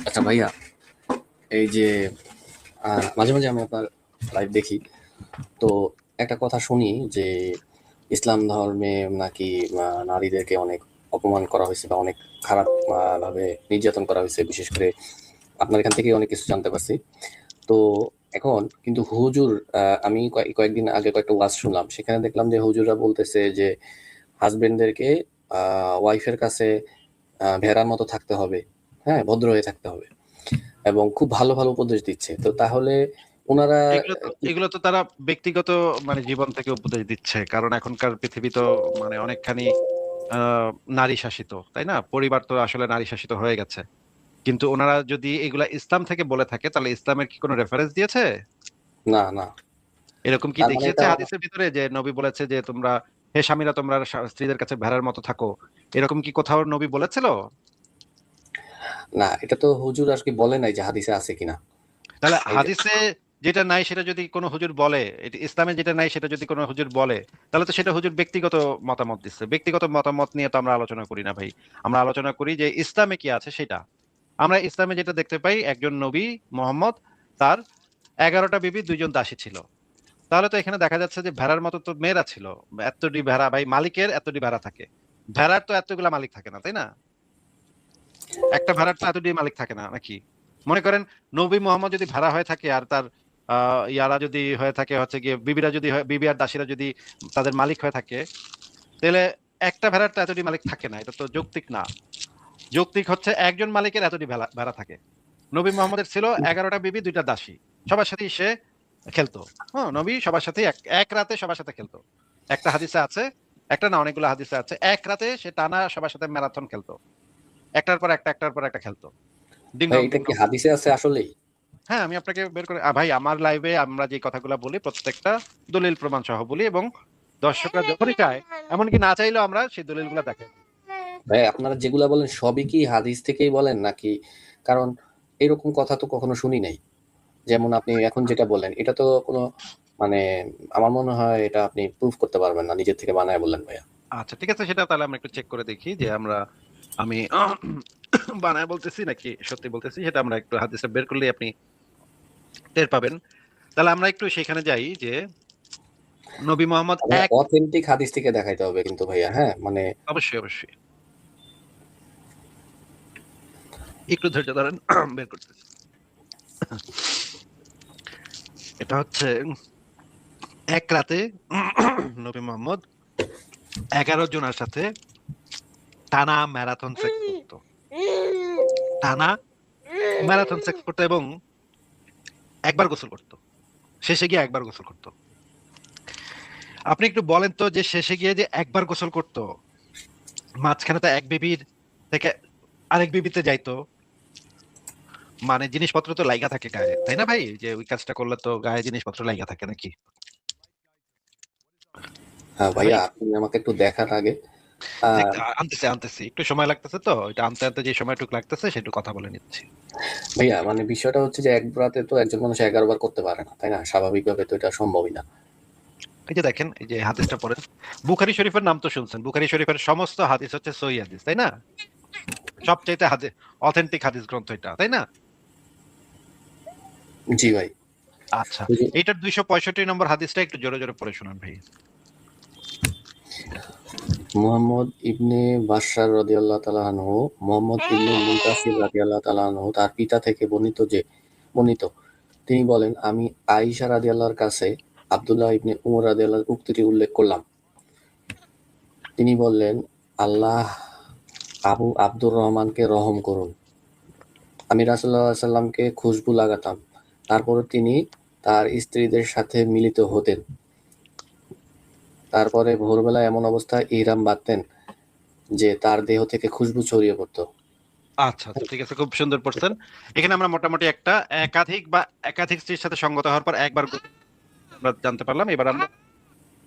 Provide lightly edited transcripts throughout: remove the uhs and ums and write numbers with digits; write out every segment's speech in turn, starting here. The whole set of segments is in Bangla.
আচ্ছা ভাইয়া, এই যে মাঝে মাঝে আমি আপনার লাইভ দেখি, তো একটা কথা শুনি যে ইসলাম ধর্মে নাকি নারীদেরকে অনেক অপমান করা হয়েছে বা অনেক খারাপ ভাবে নির্যাতন করা হয়েছে। বিশেষ করে আপনার এখান থেকে অনেক কিছু জানতে পারছি। তো এখন কিন্তু হুজুর, আমি কয়েকদিন আগে কয়েকটা ওয়াজ শুনলাম, সেখানে দেখলাম যে হুজুররা বলতেছে যে হাজবেন্ডদেরকে ওয়াইফের কাছে ভেড়ার মতো থাকতে হবে, হ্যাঁ, ভদ্র হয়ে থাকতে হবে, এবং খুব ভালো ভালো উপদেশ দিচ্ছে। তো তাহলে ওনারা কি? এগুলো তো তারা ব্যক্তিগত মানে জীবন থেকে উপদেশ দিচ্ছে, কারণ এখনকার পৃথিবী তো মানে অনেকখানি আহ নারী শাসিত, তাই না? পরিবার তো আসলে নারী শাসিত হয়ে গেছে। কিন্তু ওনারা যদি এগুলা ইসলাম থেকে বলে থাকে, তাহলে ইসলামের কি কোনো রেফারেন্স দিয়েছে? না, না। এরকম কি তার মানে দেখিয়েছে এটা, হাদিসের ভিতরে যে নবী বলেছে যে তোমরা, হে স্বামীরা, তোমরা স্ত্রীদের কাছে ভেড়ার মতো থাকো? এরকম কি কোথাও নবী বলেছিল? না, এটা তো হুজুর আর কি বলে নাই যে হাদিসে আছে কিনা। তাহলে এই যে, হাদিসে যেটা নাই সেটা যদি কোনো হুজুর বলে, ইসলামে যেটা নাই সেটা যদি কোনো হুজুর বলে, তাহলে তো সেটা হুজুর ব্যক্তিগত মতামত দিচ্ছে। ব্যক্তিগত মতামত নিয়ে তো আমরা আলোচনা করি না ভাই। আমরা আলোচনা করি যে ইসলামে কি আছে সেটা। আমরা ইসলামে যেটা দেখতে পাই, একজন নবী মোহাম্মদ, তার 11টা বিবি, 2জন দাসী ছিল। তাহলে তো এখানে দেখা যাচ্ছে যে ভেড়ার মতো তো মেয়েরা ছিল। এতটি ভেড়া ভাই, মালিকের এতটি ভেড়া থাকে। ভেড়ার তো এতগুলা মালিক থাকে না, তাই না? একটা ভেড়ার তো এতটি মালিক থাকে না নাকি? মনে করেন নবী মোহাম্মদ যদি ভেড়া হয়ে থাকে, আর তার ইয়ারা যদি হয়ে থাকে হচ্ছে গিয়ে বিবিরা, যদি বিবি আর দাসীরা যদি তাদের মালিক হয়ে থাকে, তাহলে একটা ভেড়ার তো এতটি মালিক থাকে না। এটা তো যৌক্তিক না। যৌক্তিক হচ্ছে একজন মালিকের এতটি ভেড়া ভেড়া থাকে। নবী মোহাম্মদের ছিল 11টা বিবি, 2টা দাসী। সবার সাথেই সে খেলতো। হ্যাঁ, নবী সবার সাথে এক এক রাতে সবার সাথে খেলতো। একটা হাদিসে আছে, একটা না অনেকগুলো হাদিসে আছে, এক রাতে সে টানা সবার সাথে ম্যারাথন খেলতো। একটার পর একটা, একটার পর একটা খেলতো। ডিং ভাই ডং এটা ডিং কি ডং। হাদিসে আছে আসলেই? হ্যাঁ, আমি আপনাকে বের করে ভাই, আমার লাইভে আমরা যে কথাগুলো বলি প্রত্যেকটা দলিল প্রমাণ সহ বলি, এবং দর্শকরা যখনই চায়, এমনকি না চাইলেও আমরা সেই দলিলগুলো দেখাই। ভাই আপনারা যেগুলা বলেন সবই কি হাদিস থেকেই বলেন নাকি? কারণ এরকম কথা তো কখনো শুনি নাই। যেমন আপনি এখন যেটা বললেন, এটা তো কোনো মানে, আমার মনে হয় এটা আপনি প্রুফ করতে পারবেন না, নিজের থেকে বানায় বললেন ভাইয়া। আচ্ছা ঠিক আছে, সেটা তাহলে আমরা একটু চেক করে দেখি যে আমি বানায় বলতেছি নাকি সত্যি বলতেছি, সেটা আমরা একটু হাদিসটা বের করলেই আপনি টের পাবেন। তাহলে আমরা একটু সেখানে যাই যে নবী মোহাম্মদ মানে এক। অথেন্টিক হাদিস থেকে দেখাইতে হবে কিন্তু ভাইয়া, হ্যাঁ মানে। অবশ্যই অবশ্যই, একটু ধৈর্য ধরেন, বের করতেছি। এটা হচ্ছে এক রাতে নবী মোহাম্মদ 11 জনের সাথে টানা ম্যারাথন সেক্স করতো। টানা ম্যারাথন সেক্স করতো, এবং একবার গোসল করতো। শেষে গিয়ে একবার গোসল করতো। আপনি একটু বলেন তো, যে শেষে গিয়ে যে একবার গোসল করতো, মাঝখানে তো এক বিবির থেকে আরেক বিবিতে যাইতো, মানে জিনিসপত্র তো লাইগা থাকে গায়ে, তাই না ভাই? যে ওই কাজটা করলে তো গায়ে জিনিসপত্র লাইগা থাকে নাকি? হ্যাঁ হ্যাঁ ভাই। ভাইয়া, আপনি আমাকে একটু দেখার আগে আহ আনতেছি আনতেছি, একটু সময় লাগতেছে, তো এটা আনতে আনতে যে সময়টুকু লাগতেছে সেটু কথা বলে নিচ্ছি। ভাইয়া, মানে বিষয়টা হচ্ছে যে এক রাতে তো একজন মানুষ 11 বার করতে পারে না, তাই না? স্বাভাবিকভাবে তো এটা সম্ভবই না। এই যে দেখেন, এই যে হাদিসটা পড়েন। বুখারী শরীফের নাম তো শুনছেন, বুখারী শরীফের সমস্ত হাদিস হচ্ছে সহিহ হাদিস, তাই না? সবচাইতে হাদিস, অথেন্টিক হাদিস গ্রন্থ এটা, তাই না? জি ভাই। আচ্ছা, ওই যে এইটার 265 নম্বর হাদিসটা একটু জোরে জোরে পড়ে শোনান ভাই। মুহাম্মদ ইবনে বাশশার রাদিয়াল্লাহু তাআলা আনহু, মুহাম্মদ ইবনে মুনতাসির রাদিয়াল্লাহু তাআলা আনহু তার পিতা থেকে বর্ণিত, তিনি বলেন, আমি আয়েশা রাদিয়াল্লাহর কাছে আব্দুল্লাহ ইবনে উমর রাদিয়াল্লাহর উক্তিটি উল্লেখ করলাম। তিনি বললেন, আল্লাহ আবু আব্দুর রহমানকে রহম করুন। আমি রাসূলুল্লাহ সাল্লাল্লাহু আলাইহি ওয়াসাল্লামকে খুশবু লাগাতাম। তারপর তিনি তার স্ত্রীদের সাথে মিলিত হতেন। তারপরে ভোরবেলায় এমন অবস্থায় ইহরাম বাঁধতেন যে তার দেহ থেকে খুশবু ছড়িয়ে পড়ত। আচ্ছা আচ্ছা, ঠিক আছে, খুব সুন্দর পড়ছেন। এখানে আমরা মোটামুটি একটা একাধিক স্ত্রীর সাথে সঙ্গত হওয়ার পর একবার আমরা জানতে পারলাম। এবার আমরা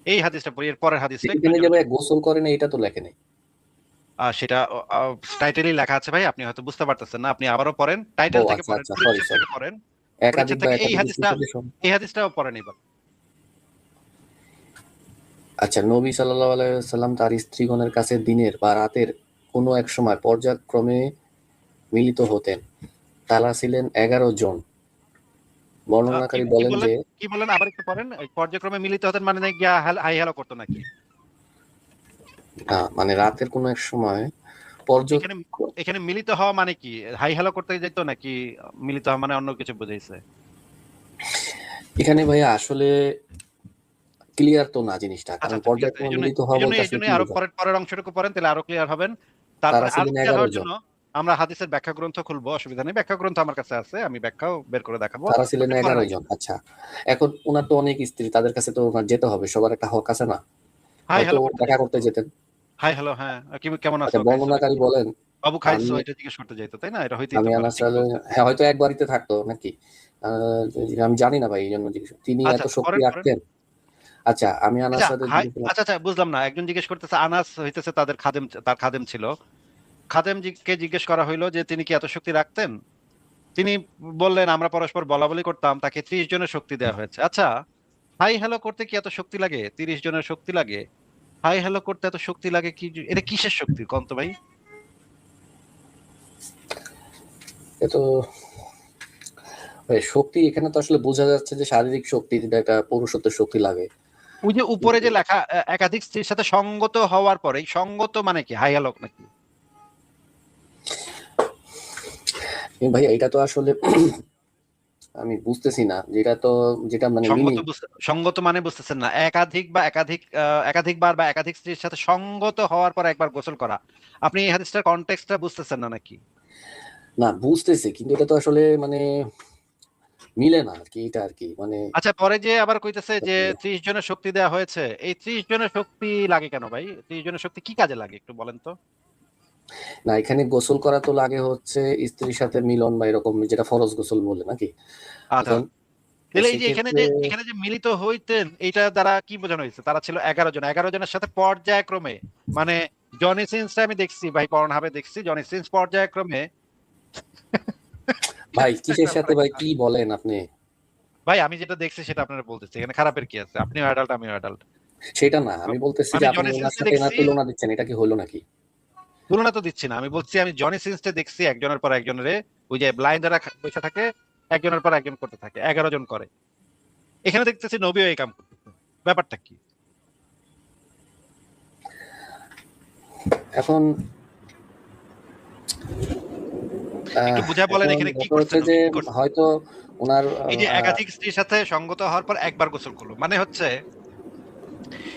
এই হাদিসটা পড়ি, এর পরের হাদিসটা একটু এখানে যে জোরে ভাই জোরে। গোসল করে না, এটা তো লেখে নাই। সেটা টাইটেলই লেখা আছে ভাই, আপনি হয়তো বুঝতে পারতেছেন না। আপনি আবারও পড়েন, ও টাইটেল থেকে আচ্ছা পড়েন, আচ্ছা, সরি পরিচ্ছেদ সরি। থেকে পড়েন। একাধিক পরিচ্ছেদ বা থেকে একাধিক স্ত্রীর সাথে এই হাদিসটাও পড়েন এবার। আচ্ছা, নবী সাল্লাল্লাহু আলাইহি ওয়াসাল্লাম তার স্ত্রীগণের কাছে দিনের বা রাতের কোনো এক সময় পর্যায়ক্রমে মিলিত হতেন। তারা ছিলেন 11 জন। বর্ণনাকারী বলেন যে কি বলেন আবার একটু পড়েন। পর্যায়ক্রমে মিলিত হতেন মানে গিয়া হাই হ্যালো করতো নাকি? মানে রাতের কোনো এক সময় এখানে এখানে মিলিত হওয়া মানে কি? হাই হ্যালো করতে যেত নাকি মিলিত হওয়া মানে অন্য কিছু বুঝাইছে? এখানে ভাইয়া আসলে ক্লিয়ার তো না জিনিসটা, আচ্ছা কারণ আচ্ছা ঠিক আছে। পর্যায়ক্রমে মিলিত হওয়া বলতে আসলে কি আরো বোঝায়? পরের অংশটুকু পড়েন, তাহলে আরো ক্লিয়ার হবেন। তারা তারপরে আরো ছিলেন ক্লিয়ার 11 হওয়ার জন। জন্য আমরা হাদিসের ব্যাখ্যা গ্রন্থ খুলবো, অসুবিধা নেই। ব্যাখ্যা গ্রন্থ আমার কাছে আছে, আমি ব্যাখ্যাও বের করে দেখাবো। তারা ছিলেন আপনি পড়েন 11 আগে। জন। আচ্ছা, এখন উনার তো অনেক স্ত্রী, তাদের কাছে তো উনার যেতে হবে, সবার একটা হক আছে না? হাই হয়তো হ্যালো করতে দেখা যাইতো করতে তো। যেতেন। হাই হ্যালো, হ্যাঁ। কেমন আছো আচ্ছা, খাইছো নাকি? বর্ণনাকারী বলেন বাবু খাইছো, আমি এটা জিজ্ঞেস করতে যাইতো, তাই না? এটা হইতেই আমি তো পারে, আনাস ঠিকই বলছেন। হ্যাঁ, হয়তো এক বাড়িতে থাকতো নাকি? আহ, আমি জানি না ভাই, এই জন্য জিজ্ঞেস, তিনি আচ্ছা এত শক্তি পড়েন পড়েন। রাখতেন? আচ্ছা, আমি আনাস আচ্ছা সাথে হাই জিজ্ঞেস করলাম। আচ্ছা আচ্ছা বুঝলাম না। একজন জিজ্ঞেস করতেছে, আনাস হইতেছে তার খাদেম ছিল। কে জিজ্ঞেস করা হইলো যে তিনি কি এত শক্তি রাখতেন? তিনি বললেন আমরা পরস্পর বলাবলি করতাম, তাকে 30 জনের শক্তি দেওয়া হয়েছে। আচ্ছা, হাই হ্যালো করতে কি এত শক্তি লাগে? 30 জনের শক্তি লাগে? হাই হ্যালো করতে এত শক্তি লাগে কি? এটা কিসের শক্তি কোন তো ভাই? এ তো ভাই, শক্তি এখানে তো আসলে বোঝা যাচ্ছে যে শারীরিক শক্তি, যেটা একটা পুরুষত্বের শক্তি লাগে। ওই যে উপরে কিন্তু যে লেখা একাধিক স্ত্রীর সাথে সঙ্গত হওয়ার পরে, এই সঙ্গত মানে কি? হাই হ্যালো নাকি? ভাই এটা তো আসলে আমি বুঝতেছি না, যেটা মানে মিনিং। সঙ্গত মানে বুঝতেছেন না? একাধিকবার বা একাধিক স্ত্রীর সাথে সঙ্গত হওয়ার পর একবার গোসল করা। আপনি এই হাদিসটার কনটেক্সটটা বুঝতেছেন না নাকি? না, বুঝতেছি, কিন্তু এটা তো আসলে মানে মিলে না আর কি, এটা আর কি মানে। আচ্ছা পরে যে আবার কইতেছে যে 30 জনের শক্তি দেওয়া হয়েছে, এই 30 জনের শক্তি লাগে কেন ভাই? 30 জনের শক্তি কি কাজে লাগে একটু বলেন তো? না, এখানে গোসল করা তো লাগে হচ্ছে স্ত্রীর সাথে মিলন বা এরকম, যেটা ফরজ গোসল বলে নাকি? আচ্ছা, এখন তাহলে এই যে সেক্ষেত্রে এখানে যে মিলিত হইতেন, এইটা দ্বারা কি বোঝানো হয়েছে? তারা ছিল 11 জন, 11 জনের সাথে পর্যায়ক্রমে, মানে জনি সিন্সটা আমি দেখছি ভাই, পর্নহাবে দেখছি, জনি সিন্স পর্যায়ক্রমে ভাই কিসের একটার পর সাথে, ভাই একটা। কি বলেন আপনি? ভাই আমি যেটা দেখছি সেটা আপনারা বলতেছি, এখানে খারাপের কি আছে? আপনিও অ্যাডাল্ট, আমিও অ্যাডাল্ট। সেটা না, আমি বলতেছি যে আমি আপনি জনি ওনার সিন্সে সাথে না দেখছি, তুলনা দিচ্ছেন, এটা কি হলো নাকি? তুলনা তো দিচ্ছি না, আমি বলছি আমি জনি সিন্সটা দেখছি একজনের পর একজনের, ওই যে ব্লাইন্ড যারা বসে থাকে, একজনের পর একজন করতে থাকে, 11 জন করে। এখানে দেখতেছি নবীও এই কাম করতেছে, ব্যাপারটা কি? এখন একটু বুঝায় বলেন এখন এখানে কি ব্যাপার করছে হচ্ছে যে নবী, কি করছে? হয়তো ওনার এই যে একাধিক স্ত্রীর সাথে সঙ্গত হওয়ার পর একবার গোসল করলো মানে হচ্ছে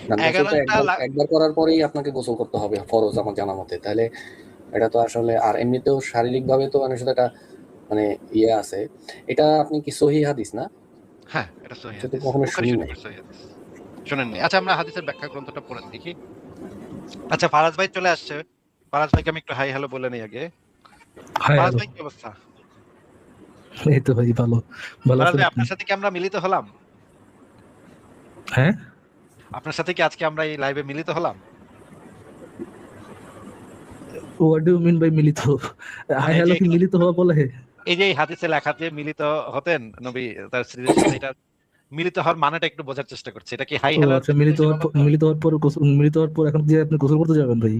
না, গোসল তো 11টা একবার করার পরেই আপনাকে গোসল করতে হবে, ফরজ আমার জানা মতে। তাহলে এটা তো আসলে, আর এমনিতেও শারীরিক ভাবে তো মানুষের একটা মানে ইয়ে আছে। এটা আপনি কি সহিহ হাদিস না? হ্যাঁ এটা সহিহ এটা তো হাদিস, কখনো বুখারী শুনি নাই। শরীফের সহিহ হাদিস। শুনেননি? আচ্ছা আমরা হাদিসের ব্যাখ্যা গ্রন্থটা পড়ে দেখি। আচ্ছা ফারাজ ভাই চলে আসছে, ফারাজ ভাইকে আমি একটু হাই হ্যালো বলে নিই আগে। Hi Faraz hello. ভাই কি অবস্থা? এই তো ভাই ভালো ভালো ফারাজ আছেন ভাই আপনি? আপনার সাথে কি আমরা মিলিত হলাম? হ্যাঁ, আপনার সাথে কি আজকে আমরা এই লাইভে মিলিত হলাম? What do you mean by মিলিত? হাই মানে এই যে হ্যালো কি মিলিত হওয়া বলে? এই হাদিসে লেখা যে মিলিত হতেন নবী তার স্ত্রীদের সাথে, এটা মিলিত হওয়ার মানেটা একটু বোঝার চেষ্টা করছি। এটা কি হাই ও হ্যালোর আচ্ছা, ক্ষেত্রে সীমাবদ্ধ? মিলিত হওয়ার পর এখন যে আপনি গোসল করতে যাবেন ভাই?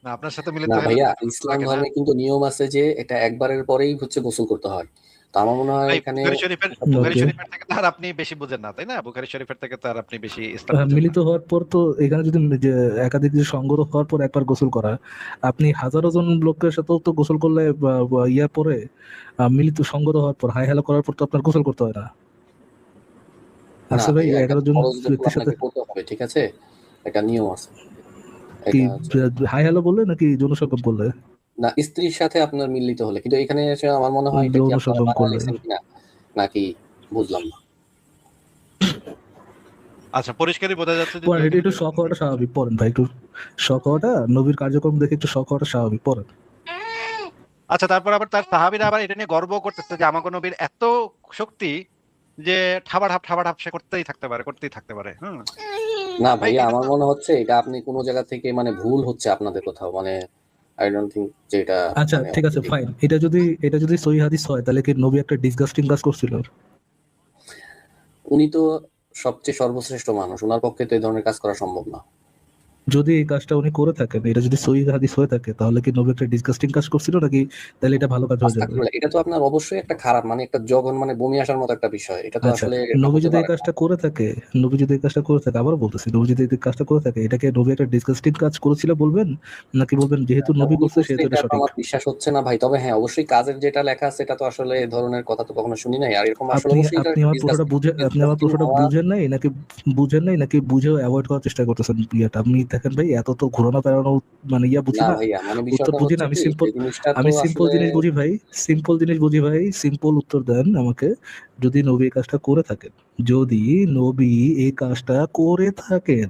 না আপনার সাথে মিলিত না হলে তো ভাইয়া, গোসল করা ইসলাম লাগে না? ধর্মে কিন্তু নিয়ম আছে যে এটা একবারের পরেই হচ্ছে গোসল করতে হয়। তো আমার মনে হয় ভাই এখানে বুখারী ওকে। শরীফের থেকে তো আর আপনি বেশি বুঝেন না, তাই না? বুখারী শরীফের থেকে তো আর আপনি বেশি ইসলাম বুঝেন না। মিলিত হওয়ার পর তো এখানে যদি যে একাধিক যে সঙ্গত হওয়ার পর একবার গোসল করা, আপনি হাজারো জন লোকের সাথেও তো গোসল করলে ইয়ার পরে মিলিত সঙ্গত হওয়ার পর হাই হ্যালো করার পর তো আপনার গোসল করতে হয় না? না আছে ভাই ভাইয়া, এটা 11 জন ফরজ গোসল ব্যক্তির সাথে আপনাকে করতে হবে, ঠিক আছে? এটা নিয়ম আছে। কি এটা হচ্ছে হাই হ্যালো বললে নাকি জনসংখ্যা বললে? না, স্ত্রীর সাথে আপনার মিলিত হলে, কিন্তু এখানে এসে আমার মনে হয় এটা কি যৌন আপনারা সঙ্গম বানায় করলে? নিছেন কিনা, নাকি বুঝলাম না। আচ্ছা পরিষ্কারই বোঝা যাচ্ছে যে পড়েন, দুই এটা একটু তিনজন। শখ হওয়াটা স্বাভাবিক। পড়েন ভাই, একটু শখ হওয়াটা, নবীর কার্যক্রম দেখে একটু শখ হওয়াটা স্বাভাবিক। পড়েন। আচ্ছা তারপর আবার তার সাহাবীরা আবার এটা নিয়ে গর্ব করতেছে যে আমাগো নবীর এত শক্তি যে ঠাবাঠাপ সে করতেই থাকতে পারে। হুম। না ভাই ভাইয়া, এটা আমার তো মনে হচ্ছে এটা আপনি কোনো জায়গা থেকে মানে ভুল হচ্ছে আপনাদের কোথাও, মানে আই ডোন্ট থিঙ্ক যে এটা আচ্ছা মানে ঠিক আছে, authentic। ফাইন। এটা যদি সহি হাদিস হয়, তাহলে কি নবী একটা ডিসগাস্টিং কাজ করছিল? উনি তো সবচেয়ে সর্বশ্রেষ্ঠ মানুষ, ওনার পক্ষে তো এই ধরনের কাজ করা সম্ভব না। যদি এই কাজটা উনি করে থাকেন, এটা যদি সহিহ হাদিস হয়ে থাকে, তাহলে কি নবী একটা ডিসগাস্টিং কাজ করছিল নাকি তাহলে এটা ভালো কাজ হয়ে যাবে? আস্তাগফিরুল্লাহ, এটা তো আপনার অবশ্যই একটা খারাপ, মানে একটা জঘন্য, মানে বমি আসার মতো একটা বিষয়। এটা তো আচ্ছা, আসলে এটা নবী হতে যদি এই পারে না। কাজটা করে থাকে, নবী যদি এই কাজটা করে থাকে, আবার বলতেছি, নবী যদি এই কাজটা করে থাকে, এটাকে নবী একটা ডিসগাস্টিং কাজ করেছিল বলবেন, নাকি বলবেন যেহেতু আচ্ছা, নবী উনি করছে করছে সেহেতু এটা এটা তো সঠিক? আমার বিশ্বাস হচ্ছে না ভাই। তবে হ্যাঁ, অবশ্যই কাজের যেটা লেখা আছে এটা তো আসলে এই ধরনের কথা তো কখনো শুনি নাই। আর এরকম আসলে আপনি অবশ্যই এটা আপনি আমার প্রশ্নটা বুঝে আপনি আমার ডিসগাস্টিং প্রশ্নটা হওয়া। বুঝেন নাই নাকি বুঝেও অ্যাভয়েড করার চেষ্টা করতেছেন ইয়েটা? আপনি দেখেন ভাই, এত তো ঘোরানো ফেরানো মানে বুঝি না না, ভাইয়া, মানে উত্তর বিষয়টা বুঝি না। হচ্ছে আমি কি, সিম্পল যে জিনিসটা তো আমি সিম্পল আসলে জিনিস বুঝি ভাই, সিম্পল জিনিস বুঝি ভাই, সিম্পল উত্তর দেন আমাকে। যদি নবী এই কাজটা করে থাকেন, যদি নবী এই কাজটা করে থাকেন,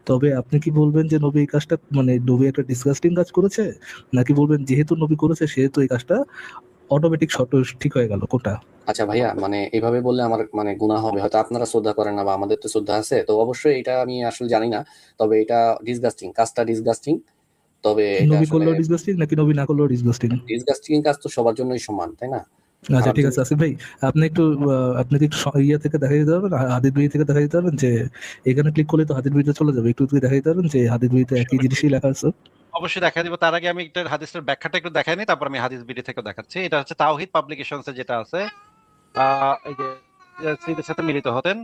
তবে আপনি কি বলবেন যে নবী এই কাজটা মানে নবী একটা ডিসগাস্টিং কাজ করেছে, নাকি বলবেন যেহেতু নবী করেছে সেহেতু এই কাজটা অটোমেটিক ঠিক হয়ে গেল? কোনটা? আচ্ছা ভাইয়া, মানে এভাবে বললে আমার মানে গুনাহ হবে। হয়তো আপনারা শ্রদ্ধা করেন না বা আমাদের তো শ্রদ্ধা আছে, তো অবশ্যই এটা আমি আসলে জানি না। তবে এটা ডিসগাস্টিং, কাজটা ডিসগাস্টিং। তবে এটা নবী আসলে করলেও ডিসগাস্টিং নাকি নবী না করলেও ডিসগাস্টিং? ডিসগাস্টিং কাজ তো সবার জন্যই সমান, তাই না? আচ্ছা, খারাপ ঠিক আছে জিনিস। আসিফ ভাই, আপনি একটু আপনি কি একটু ইয়ে থেকে দেখা দিতে পারবেন, হাদিস বই থেকে দেখা দিতে পারবেন যে এখানে ক্লিক করলে তো হাদিস বইতে চলে যাবে, একটু দেখা দিতে পারবেন যে হাদিস বইতে একই জিনিসই লেখা আছে? অবশ্যই দেখা দিব। তার আগে আমি একটা হাদিসের ব্যাখ্যাটা একটু দেখাই নিই, তারপর আমি হাদিস বিডি থেকে দেখাচ্ছি। এটা হচ্ছে তাওহীদ পাবলিকেশনস এ যেটা আছে, এই যে স্ত্রীদের সাথে মিলিত হতেন,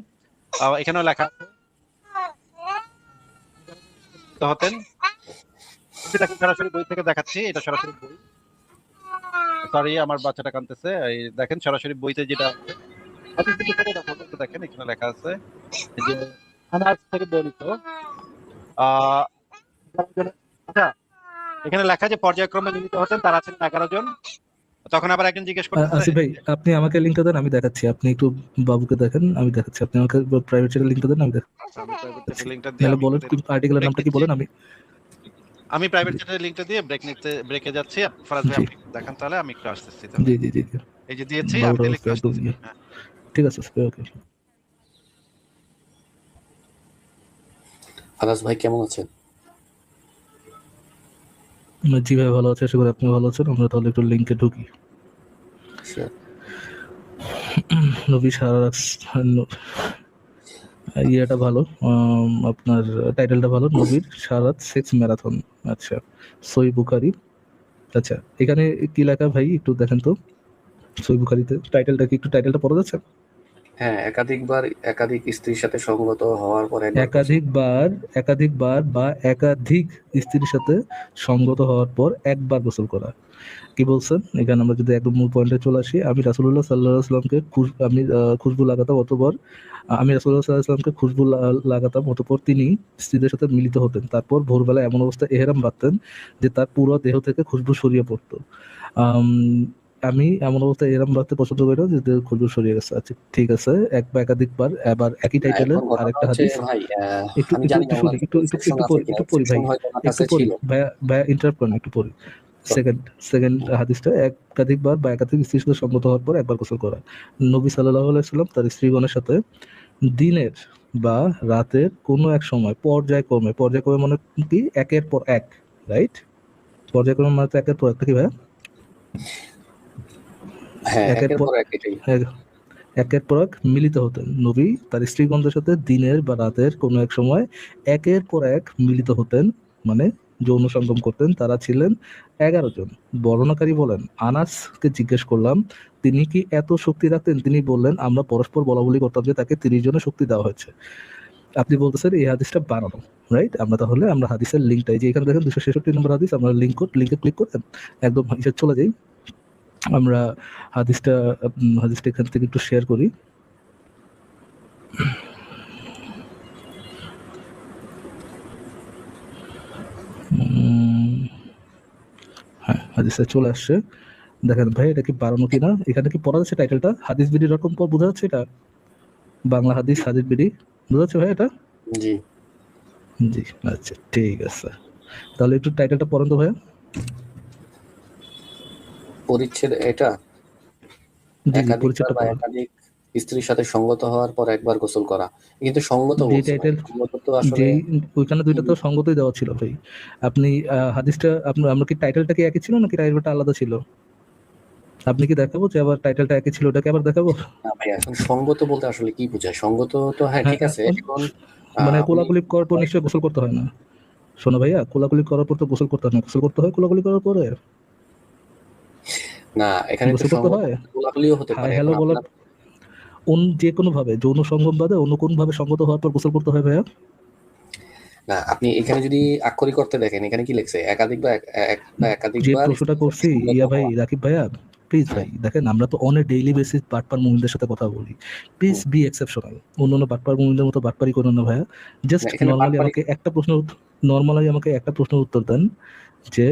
এখানেও লেখা আছে মিলিত হতেন। এটাকে সরাসরি বই থেকে দেখাচ্ছি, এটা সরাসরি বই। সরি, আমার বাচ্চাটা কাঁদতেছে। এই দেখেন সরাসরি বইতে যেটা আছে, হাদিস বিডি থেকে দেখাবো, একটু দেখেন এখানে লেখা আছে যে আনাস থেকে বর্ণিত। আহ আচ্ছা, এখানে লেখা যে পর্যায়ক্রমে মিলিত হতেন, তারা ছিলেন 11 জন। তখন আবার একজন জিজ্ঞেস করতেছে, আসিফ ভাই, আপনি আমাকে লিঙ্কটা দেন, আমি দেখাচ্ছি। আপনি একটু বাবুকে দেখেন, আমি দেখাচ্ছি। আপনি আমাকে প্রাইভেট চ্যানেল লিঙ্কটা দেন, আমি আমি প্রাইভেট দেখাচ্ছি। চ্যানেল লিংকটা দিয়ে নাহলে আমি বলেন আর্টিকেলের ব্রেক নামটা কি নিচ্ছি। বলেন, আমি আমি প্রাইভেট চ্যানেলের লিংকটা দিয়ে ব্রেকে যাচ্ছি। ফরাজ ভাই জি আপনি দেখান, তাহলে আমি একটু আসতেছি তাহলে। জি জি জি জি। এই যে দিয়েছি, আমি বাবুর তাহলে অবস্থা একটু একদম আসতেছি। ইয়ে। হ্যাঁ। ঠিক আছে আসিফ ভাই, ওকে। আকাশ ভাই কেমন আছেন? জি ভাই, ভালো আছে, আশা করি আপনি ভালো আছেন। আমরা তাহলে একটু লিঙ্কে ঢুকি। Sure. নবী সারা ইয়েটা ভালো, আপনার টাইটেলটা ভালো, নবীর সারাত সেক্স ম্যারাথন। আচ্ছা, সই বুখারি। আচ্ছা, এখানে কি লেখা ভাই একটু দেখেন তো, সই বুখারিতে টাইটেলটা কি, একটু টাইটেলটা পড়া যাচ্ছে? হ্যাঁ, একাধিকবার একাধিক স্ত্রীর সাথে সঙ্গত হওয়ার পর একবার গোসল। একাধিকবার একাধিকবার বা একাধিক স্ত্রীর সাথে সঙ্গত হওয়ার পর একবার গোসল করা। কি বলছেন এখানে? আমরা যদি একদম মূল পয়েন্টে চলে আসি, আমি রাসূলুল্লাহ সাল্লাল্লাহু আলাইহি ওয়াসাল্লামকে খুশবু লাগাতাম, অতঃপর আমি রাসূলুল্লাহ সাল্লাল্লাহু আলাইহি ওয়াসাল্লামকে খুশবু লাগাতাম, অতঃপর তিনি স্ত্রীদের সাথে মিলিত হতেন। তারপর ভোরবেলা এমন অবস্থায় ইহরাম বাঁধতেন যে তার পুরো দেহ থেকে খুশবু ছড়িয়ে পড়তো। আম, আমি এমন অবস্থায় ইহরাম বাঁধতে পছন্দ করি না যে দেহ খুশবু ছড়িয়ে গেছে। আচ্ছা, ঠিক আছে, এক বা একাধিকবার, আবার একই না, টাইটেলের এখন কথাটা আরেকটা হচ্ছে হাদিস। ভাই, একটু আমি একটু জানি না একটু ওনার শুনি, একটু একটু সেকশন একটু আছে পড়ি, কিনা, একটু পড়ি ভাই, সেকশন হয়তো ওনার একটু কাছে পড়ি ছিল। ভাইয়া, ভাইয়া ইন্টারাপ্ট করেন, একটু পড়ি। সেকেন্ড সেকেন্ড হাদিসটা, একাধিকবার বা একাধিক স্ত্রীর সাথে সম্মত হওয়ার পর একবার গোসল করা। নবী সাল্লাল্লাহু আলাইহি সাল্লাম তার স্ত্রীগণের সাথে দিনের বা রাতের কোনো এক সময় পর্যায়ক্রমে মানে কি, একের পর এক, রাইট? পর্যায়ক্রমে মানে তো একের পর এক, কি ভাইয়া? হ্যাঁ, একের একের পর পর এক, এটাই। এক- একের পর এক মিলিত হতেন। নবী তার স্ত্রীগণদের সাথে দিনের বা রাতের কোনো এক সময় একের পর এক মিলিত হতেন, মানে যৌন সঙ্গম করতেন। তারা ছিলেন 11 জন। বর্ণনাকারী বলেন, আনাসকে জিজ্ঞেস করলাম তিনি কি এত শক্তি রাখতেন? তিনি বললেন, আমরা পরস্পর বলাবলি করতাম যে তাকে 30 জনের শক্তি দেওয়া হয়েছে। আপনি বলতেছেন এই হাদিসটা বানানো, রাইট? আমরা হাদিসের লিঙ্কটাই যে এখানে দেখেন 266 নম্বর হাদিস, আমরা লিঙ্কে ক্লিক করেন, একদম হাদিসে চলে যাই। আমরা হাদিসটা হাদিসটা এখান থেকে একটু শেয়ার করি। হ্যাঁ, হাদিসে চলে আসছে। দেখেন ভাই, এটা কি বাড়ানো কিনা, এখানে কি পড়া যাচ্ছে টাইটেলটা? হাদিস বিডি ডট কম পর বোঝা যাচ্ছে এটা? বাংলা হাদিস হাদিস বিডি বোঝা যাচ্ছে ভাই এটা? জি। জি, আচ্ছা ঠিক আছে, তাহলে একটু টাইটেলটা পড়েন তো ভাইয়া। পরিচ্ছেদ এটা, জি জি, একাধিকবার পরিচয়টা বা পড়েন। একাধিক স্ত্রীর সাথে সঙ্গত হওয়ার পর একবার গোসল করা। কিন্তু সঙ্গত যে বলছে ভাই, টাইটেল, সঙ্গত তো আসলে যেই ওইখানে দুইটা তো সঙ্গতই দেওয়া ছিল ভাই। আপনি হাদিসটা আমরা কি টাইটেলটা কি একই ছিল নাকি টাইটেলটা আলাদা ছিল? আপনি কি দেখাবো যে আবার টাইটেলটা একই ছিল, ওটাকে আবার দেখাবো? না ভাই, এখন সঙ্গত বলতে আসলে কি বোঝায়? সঙ্গত তো হ্যাঁ হ্যাঁ, ঠিক আছে। এখন মানে উনি কোলাকুলি করার পর হয়, নিশ্চয়ই গোসল করতে হয় না? শোনো ভাইয়া, কোলাকুলি করার পর তো গোসল করতে হয় না, গোসল করতে হয় কোলাকুলি করার পরে? না, এখানে একটু গোসল করতে সংগত হয়? গোলাগুলিও হতে হাই পারে। হ্যালো এখন বলার আপনার যে কোনো ভাবে, যৌন সঙ্গম বাদে অন্য কোন ভাবে সঙ্গত হওয়ার পর গোসল করতে হয় ভাইয়া? না, আপনি এখানে যদি আক্ষরিক অর্থে দেখেন, এখানে কি লিখছে? একাধিক বা যে একাধিকবার প্রশ্নটা স্ত্রীর সাথে করছি সংগত ভাই হওয়া। রাকিব ভাইয়া, প্লিজ ভাই হ্যাঁ, দেখেন, আমরা তো অন এ ডেইলি বেসিস বাটপার মুমিনদের সাথে কথা বলি, প্লিজ হুম। B exceptional. অন্যান্য বাটপার মুমিনদের মতো বাটপারি করুন না ভাইয়া। না, জাস্ট এখানে নর্মালি বাটপারি আমাকে একটা প্রশ্নের উত্তর দেন যে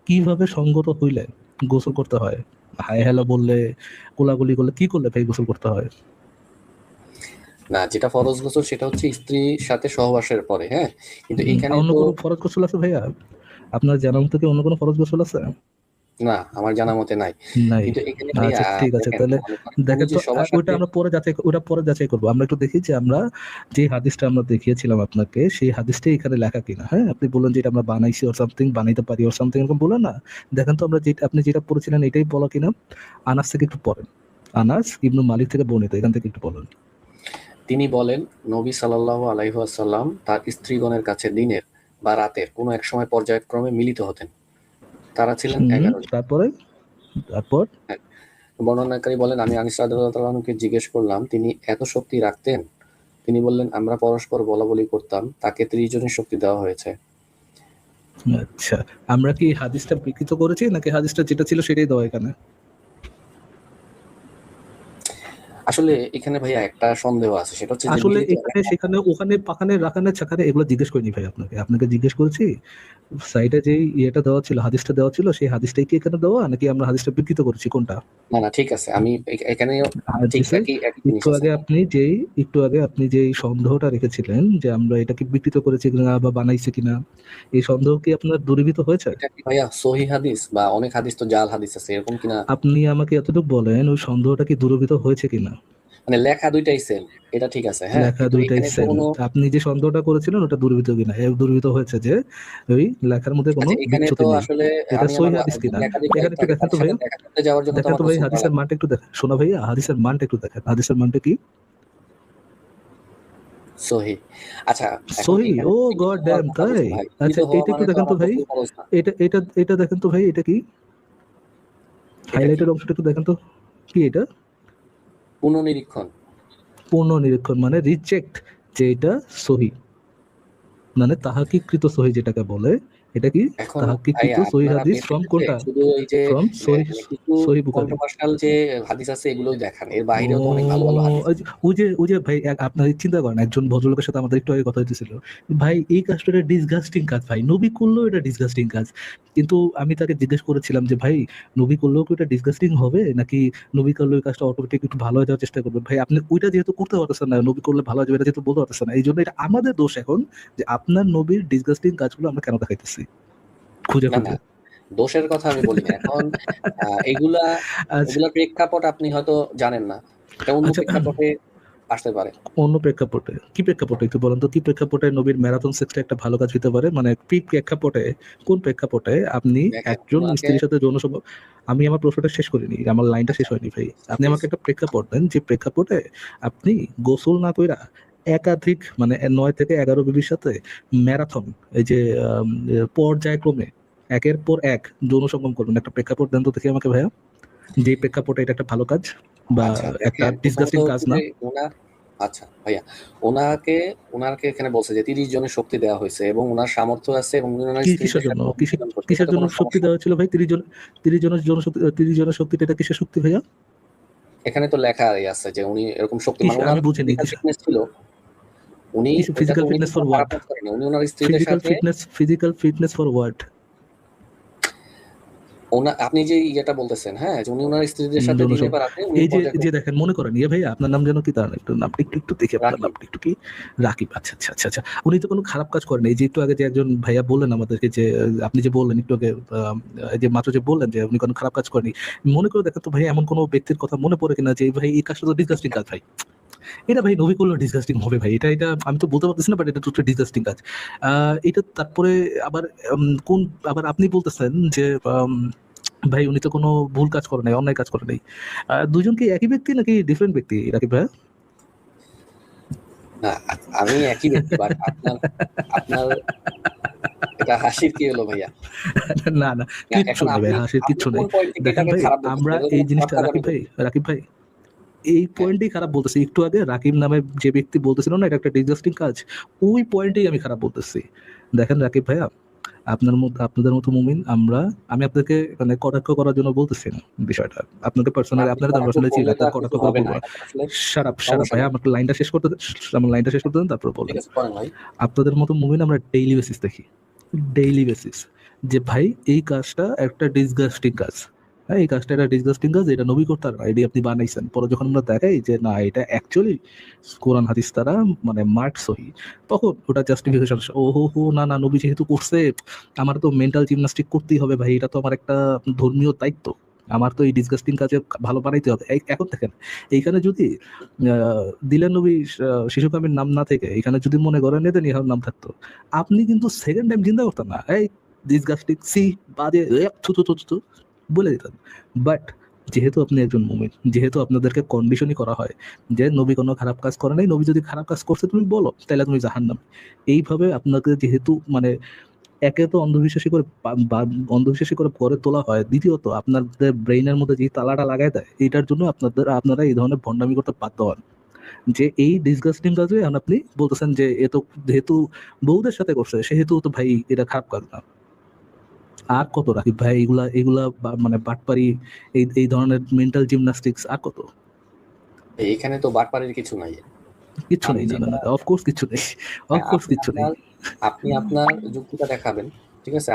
কিভাবে সঙ্গত হইলে গোসল করতে হয়? হাই হ্যালো বললে, কোলাগুলি করলে, কি করলে ভাই গোসল করতে হয়? না, যেটা ফরজ গোসল সেটা হচ্ছে স্ত্রীর সাথে সহবাসের পরে, হ্যাঁ? কিন্তু এইখানে অন্য তো কোনো ফরজ গোসল আছে ভাইয়া? আপনার জানার মতো কি অন্য কোনো ফরজ গোসল আছে? না, আমার জানা মতে নাই। নাই। কিন্তু এখানে ভাইয়া আচ্ছা ঠিক আছে, দেখেন, তাহলে মনে করেন উনি দেখেন যে তো, সবার ওইটা সাথে আমরা পরে যাচাই করবো। আমরা একটু দেখি যে আমরা যে হাদিসটা আমরা দেখিয়েছিলাম আপনাকে, সেই হাদিসটাই এখানে লেখা কিনা। হ্যাঁ, আপনি বললেন যে এটা আমরা বানাইছি ওর সামথিং, বানাইতে পারি ওর সামথিং, এরকম বলেন না? দেখেন তো আমরা আপনি যেটা পড়েছিলেন এটাই বলা কিনা। আনাস থেকে একটু পড়েন। আনাস ইবনু মালিক থেকে বর্ণিত, এখান থেকে একটু বলেন। তিনি বলেন, নবী সাল্লাল্লাহু আলাইহি ওয়াসাল্লাম তার স্ত্রীগণের কাছে দিনের বা রাতের কোনো এক সময় পর্যায়ক্রমে মিলিত হতেন। তারা ছিলেন 11 জন। তারপর হ্যাঁ, বর্ণনাকারী বলেন, আমি আনিস রাদিয়াল্লাহু আনহুকে জিজ্ঞেস করলাম, তিনি এত শক্তি রাখতেন? তিনি বললেন, আমরা পরস্পর বলাবলি করতাম, তাকে 30 জনের শক্তি দেওয়া হয়েছে। আচ্ছা, আমরা কি হাদিসটা বিকৃত করেছি নাকি হাদিসটা যেটা ছিল সেটাই দেওয়া এখানে? আসলে এখানে ভাইয়া একটা সন্দেহ আছে, সেটা হচ্ছে যে আসলে মিলিত এখানে সেখানে ওখানে পাখানে রাখানে ছাখানে এগুলো জিজ্ঞেস করিনি ভাই আপনাকে জিজ্ঞেস করেছি সাইডে যেই ইয়েটা দেওয়া ছিল, হাদিসটা দেওয়া ছিল, সেই হাদিসটাই কি এখানে দেওয়া নাকি আমরা হাদিসটা বিকৃত করেছি, কোনটা? না, না, ঠিক আছে। আমি এখানেও ঠিক হাদিসে একই জিনিস আছে। একটু আগে আপনি যেই সন্দেহটা রেখেছিলেন যে আমরা এটাকে বিকৃত করেছি কিনা বা বানাইছি কিনা, এই সন্দেহ কি আপনার দূরীভূত হয়েছে? এটা কি ভাইয়া সহি হাদিস, বা অনেক হাদিস তো জাল হাদিস আছে, এরকম কিনা? আপনি আমাকে এতটুকু বলেন ওই সন্দেহটা কি দূরীভূত হয়েছে কিনা। মানে লেখা দুইটাই সেম, এটা ঠিক আছে, হ্যাঁ, লেখা কিন্তু দুইটাই এখানে তো সেম। কোনো আপনি যে সন্দেহটা করেছিলেন ওটা দূরীভূত কিনা, দূরীভূত হয়েছে যে ওই লেখার মধ্যে কোনো আচ্ছা, এখানে তো বিচ্যুতি নেই। আসলে এটা আমি সহি আমার হাদিস কিনা একাধিক এখানে ওয়াইফ একটু থাকে, দেখেন তো তাদের সাথে ভাইয়া। দেখা করতে যাওয়ার জন্য তো দেখেন আমার তো ভাই গোসল করা হাদিসের লাগে। মানটা একটু দেখেন, শোনো ভাইয়া, হাদিসের মানটা একটু দেখেন, হাদিসের মানটা কি? সহি। আচ্ছা, এখন সহি? এখানে ও মিলিত গড হওয়ার ড্যাম, কথা তাই? বলছে ভাই। মিলিত আচ্ছা হওয়া এটা একটু মানে তো দেখেন তো আমার ভাই, গোসল খরচ না। এটা দেখেন তো ভাই, এটা কি? এটা কি? হাইলাইটেড অংশটা একটু দেখেন তো, কি এটা? পুনঃনিরীক্ষণ। পুনঃনিরীক্ষণ মানে রিজেক্ট, যে এটা সহি, মানে তাহাকিকৃত সহি যেটাকে বলে, এটা কি? এখন তাহাকিকৃত ভাইয়া সহি আপনারা হাদিস পেজ ফ্রম থেকে কোনটা? শুধু এই যে ফ্রম সহি, মানে কিছু সহি বুখারী। কন্ট্রোভার্সিয়াল যে হাদিস আছে এগুলোই দেখান, এর ও, বাইরেও তো অনেক ভালো ভালো হাদিস আছে। ওই যে ভাই, আপনার চিন্তা করেন, একজন ভদ্রলোকের সাথে আমাদের একটু আগে কথা হইতেছিল, ভাই এই কাজটা ডিসগাস্টিং কাজ ভাই, নবী করলেও এটা ডিসগাস্টিং কাজ। কিন্তু আমি তাকে জিজ্ঞেস করেছিলাম যে ভাই, নবী করলেও কি এটা ডিসগাস্টিং হবে নাকি নবী করলে ওই কাজটা অটোমেটিক একটু ভালো হয়ে যাওয়ার চেষ্টা করবে? ভাই আপনি ওইটা যেহেতু করতে পারতেছেন না, নবী করলে ভালো হয়ে যাবে এটা যেহেতু বলতে পারতেছেন না, এই জন্য এটা আমাদের দোষ এখন যে আপনার নবীর ডিসগাস্টিং কাজগুলো আমরা কেন দেখাইতেছি খুঁজে না, না, খুঁজে। দোষের কথা আমি বলি না। এখন এগুলা আচ্ছা এগুলার প্রেক্ষাপট আপনি হয়তো জানেন না। এটা অন্য আচ্ছা, প্রেক্ষাপটে আসতে পারে। অন্য প্রেক্ষাপটে কি প্রেক্ষাপটে একটু বলেন তো, কি প্রেক্ষাপটে নবীর ম্যারাথন সেক্সটা একটা ভালো কাজ হতে পারে, মানে কি প্রেক্ষাপটে, কোন প্রেক্ষাপটে আপনি দেখেন একজন উনাকে স্ত্রীর সাথে যৌন সম্পর্ক? আমি আমার প্রশ্নটা শেষ করিনি, আমার লাইনটা শেষ আচ্ছা, হয়নি ভাই। আচ্ছা, আপনি প্লিজ। আমাকে একটা প্রেক্ষাপট দেন যে প্রেক্ষাপটে আপনি গোসল না কইরা একাধিক মানে 9 থেকে 11 বিবির সাথে ম্যারাথন, এই যে পর্যায়ক্রমে একের পর এক যৌন সঙ্গম করবেন, একটা প্রেক্ষাপট দেন তো দেখি আমাকে ভাইয়া, যে প্রেক্ষাপটে এটা একটা ভালো কাজ বা আচ্ছা, একটা দেখেন প্রথমত ডিসগাস্টিং কাজ হচ্ছে না। যে আচ্ছা ভাইয়া, উনাকে এখানে বলছে যে 30 জনের শক্তি দেওয়া হয়েছে এবং উনার সামর্থ্য আছে এবং উনি ওনার কিসের স্ত্রীদের জন্য, সাথে মিলন করছে, কিসের এটাতে জন্য কোনো শক্তি সমস্যা দেওয়া নেই। হয়েছিল ভাই? 30 জনের শক্তিটা এটা কিসের শক্তি ভাইয়া? এখানে তো লেখাই আছে যে উনি এরকম শক্তি, মানে উনার আমি বুঝিনি ফিজিক্যাল কিসের, ফিটনেস ছিল। উনি ফিজিক্যাল উনি ফিটনেস কিন্তু ফর কোনো খারাপ হোয়াট? কাজ করেনি। উনি ওনার স্ত্রীদের সাথে ফিজিক্যাল ফিটনেস ফর হোয়াট? আপনি যে ইয়েটা বলতেছেন, হ্যাঁ, যে উনি ওনার স্ত্রীদের সাথে দিনে জনসব বা রাতে উনি এই যে পর্যায়ক্রমে। দেখেন, মনে করেন ভাই আপনার নাম যেন কি, তার একটু নামটা একটু দেখি, আপনার রাকিব। নামটা একটু কি? রাকিব, আচ্ছা আচ্ছা আচ্ছা আচ্ছা। উনি তো কোনো খারাপ কাজ করেন, এই যে একটু আগে যে একজন ভাইয়া বললেন আমাদেরকে যে আপনি যে বললেন একটু আগে, এই যে মাত্র যে বললেন যে উনি কোনো খারাপ কাজ করেনি, মনে করে দেখেন তো ভাই, এমন কোনো ব্যক্তির কথা মনে পড়ে কিনা যে ভাই এই কাজটা তো ডিসগাস্টিং কাজ ভাই, এটা ভাই নবী করলেও ডিসগাস্টিং হবে ভাই, এটা আমি তো বলতে পারতেছি না, বাট এটা টোটালি ডিসগাস্টিং কাজ। এটা তারপরে আবার কোন, আবার আপনি বলতেছেন যে ভাই উনি তো কোনো ভুল কাজ করে নাই, অন্যায় কাজ করে নাই। দুজন কি একই ব্যক্তি নাকি ডিফারেন্ট ব্যক্তি রাকিব ভাই? না, আমি একই ব্যক্তি, বাট আপনার আপনার এটা হাসির কি হলো ভাইয়া? না না, না, কিচ্ছু এখন নেই ভাই, আপনি হাসির আপনি কিচ্ছু কোন নেই। পয়েন্ট থেকে দেখেন এটাকে ভাই, খারাপ বলতেছেন? আমরা এটা তো এই কোনো জিনিসটা তর্কাবলী বলি। রাকিব ভাই এই হ্যাঁ, পয়েন্টেই খারাপ বলতেছি। একটু আগে রাকিব নামে যে ব্যক্তি বলতেছিল না এটা একটা ডিসগাস্টিং কাজ, ওই পয়েন্টেই আমি খারাপ বলতেছি। দেখেন রাকিব ভাইয়া, আপনাদের মতো মুমিন আমরা, আমি আপনাকে মানে কটাক্ষ করার জন্য বলতেছি না বিষয়টা। আপনাকে পার্সোনালি, আপনি আপনারা তো কটাক্ষ পার্সোনালি চিনি, করলে তো আপনার আর কটাক্ষ কিছু করে হবে না। বলবো না। এটা তো আসলে শাট আপ সমস্যা ভাইয়া, নেই। আমাকে লাইনটা শেষ করতে আমার লাইনটা শেষ করতে দেন, তারপর ঠিক বলেন। আছে, করেন ভাই। আপনাদের মতো মুভি আমরা ডেইলি বেসিস দেখি, ডেইলি বেসিস, যে ভাই এই কাজটা একটা ডিসগাস্টিং কাজ। হ্যাঁ, এই কাজটা একটা ডিসগাস্টিং কাজ, এটা নবী করতে পারবে না, এটি আপনি বানাইছেন। পরে যখন আমরা দেখাই যে না এটা অ্যাকচুয়ালি কোরআন হাদিস দ্বারা মানে মার্ক সহি, তখন ওটা জাস্টিফিকেশন, ও হো হো না না নবী যেহেতু করছে আমার তো মেন্টাল জিমনাস্টিক করতেই হবে ভাই, এটা তো আমার একটা ধর্মীয় দায়িত্ব, আমার তো এই ডিসগাস্টিং কাজে ভালো বানাইতে হবে। এখন দেখেন, এইখানে যদি দিলেন নবী শিশু কামির নাম না থেকে এখানে যদি মনে করেন নেতানিয়াহুর নাম থাকতো, আপনি কিন্তু সেকেন্ড টাইম চিন্তা করতেন না, এই ডিসগাস্টিং সি বাজে থু থু থু থু থু বলে দিতেন। বাট যেহেতু আপনি একজন মুমিন, যেহেতু আপনাদেরকে কন্ডিশনই করা হয় যে নবী কোনো খারাপ কাজ করে নাই, নবী যদি খারাপ কাজ করছে তুমি বলো তাহলে তুমি জাহান্নামী, এইভাবে আপনাকে যেহেতু মানে একে তো অন্ধবিশ্বাসী করে অন্ধবিশ্বাসী করে গড়ে তোলা হয়, দ্বিতীয়ত আপনাদের ব্রেইনের মধ্যে যে তালাটা লাগাই দেয়, এইটার জন্য আপনারা এই ধরনের ভণ্ডামি করতে বাধ্য হন। যে এই ডিসগাস্টিং কাজে এখন আপনি বলতেছেন যে এ তো যেহেতু বউদের সাথে করছে সেহেতু তো ভাই এটা খারাপ কাজ না। আর কত রাখি ভাই এগুলা এগুলা মানে বাটপারি, এই ধরনের মেন্টাল জিমনাস্টিক্স আর কত? এখানে তো বাটপাড়ির কিছু নাই। কিচ্ছু আমি নেই, না না যেটা না, অফকোর্স কিচ্ছু নেই, হ্যাঁ, অফকোর্স কিচ্ছু নেই। আপনি আপনার যুক্তিটা দেখাবেন। ঠিক আছে?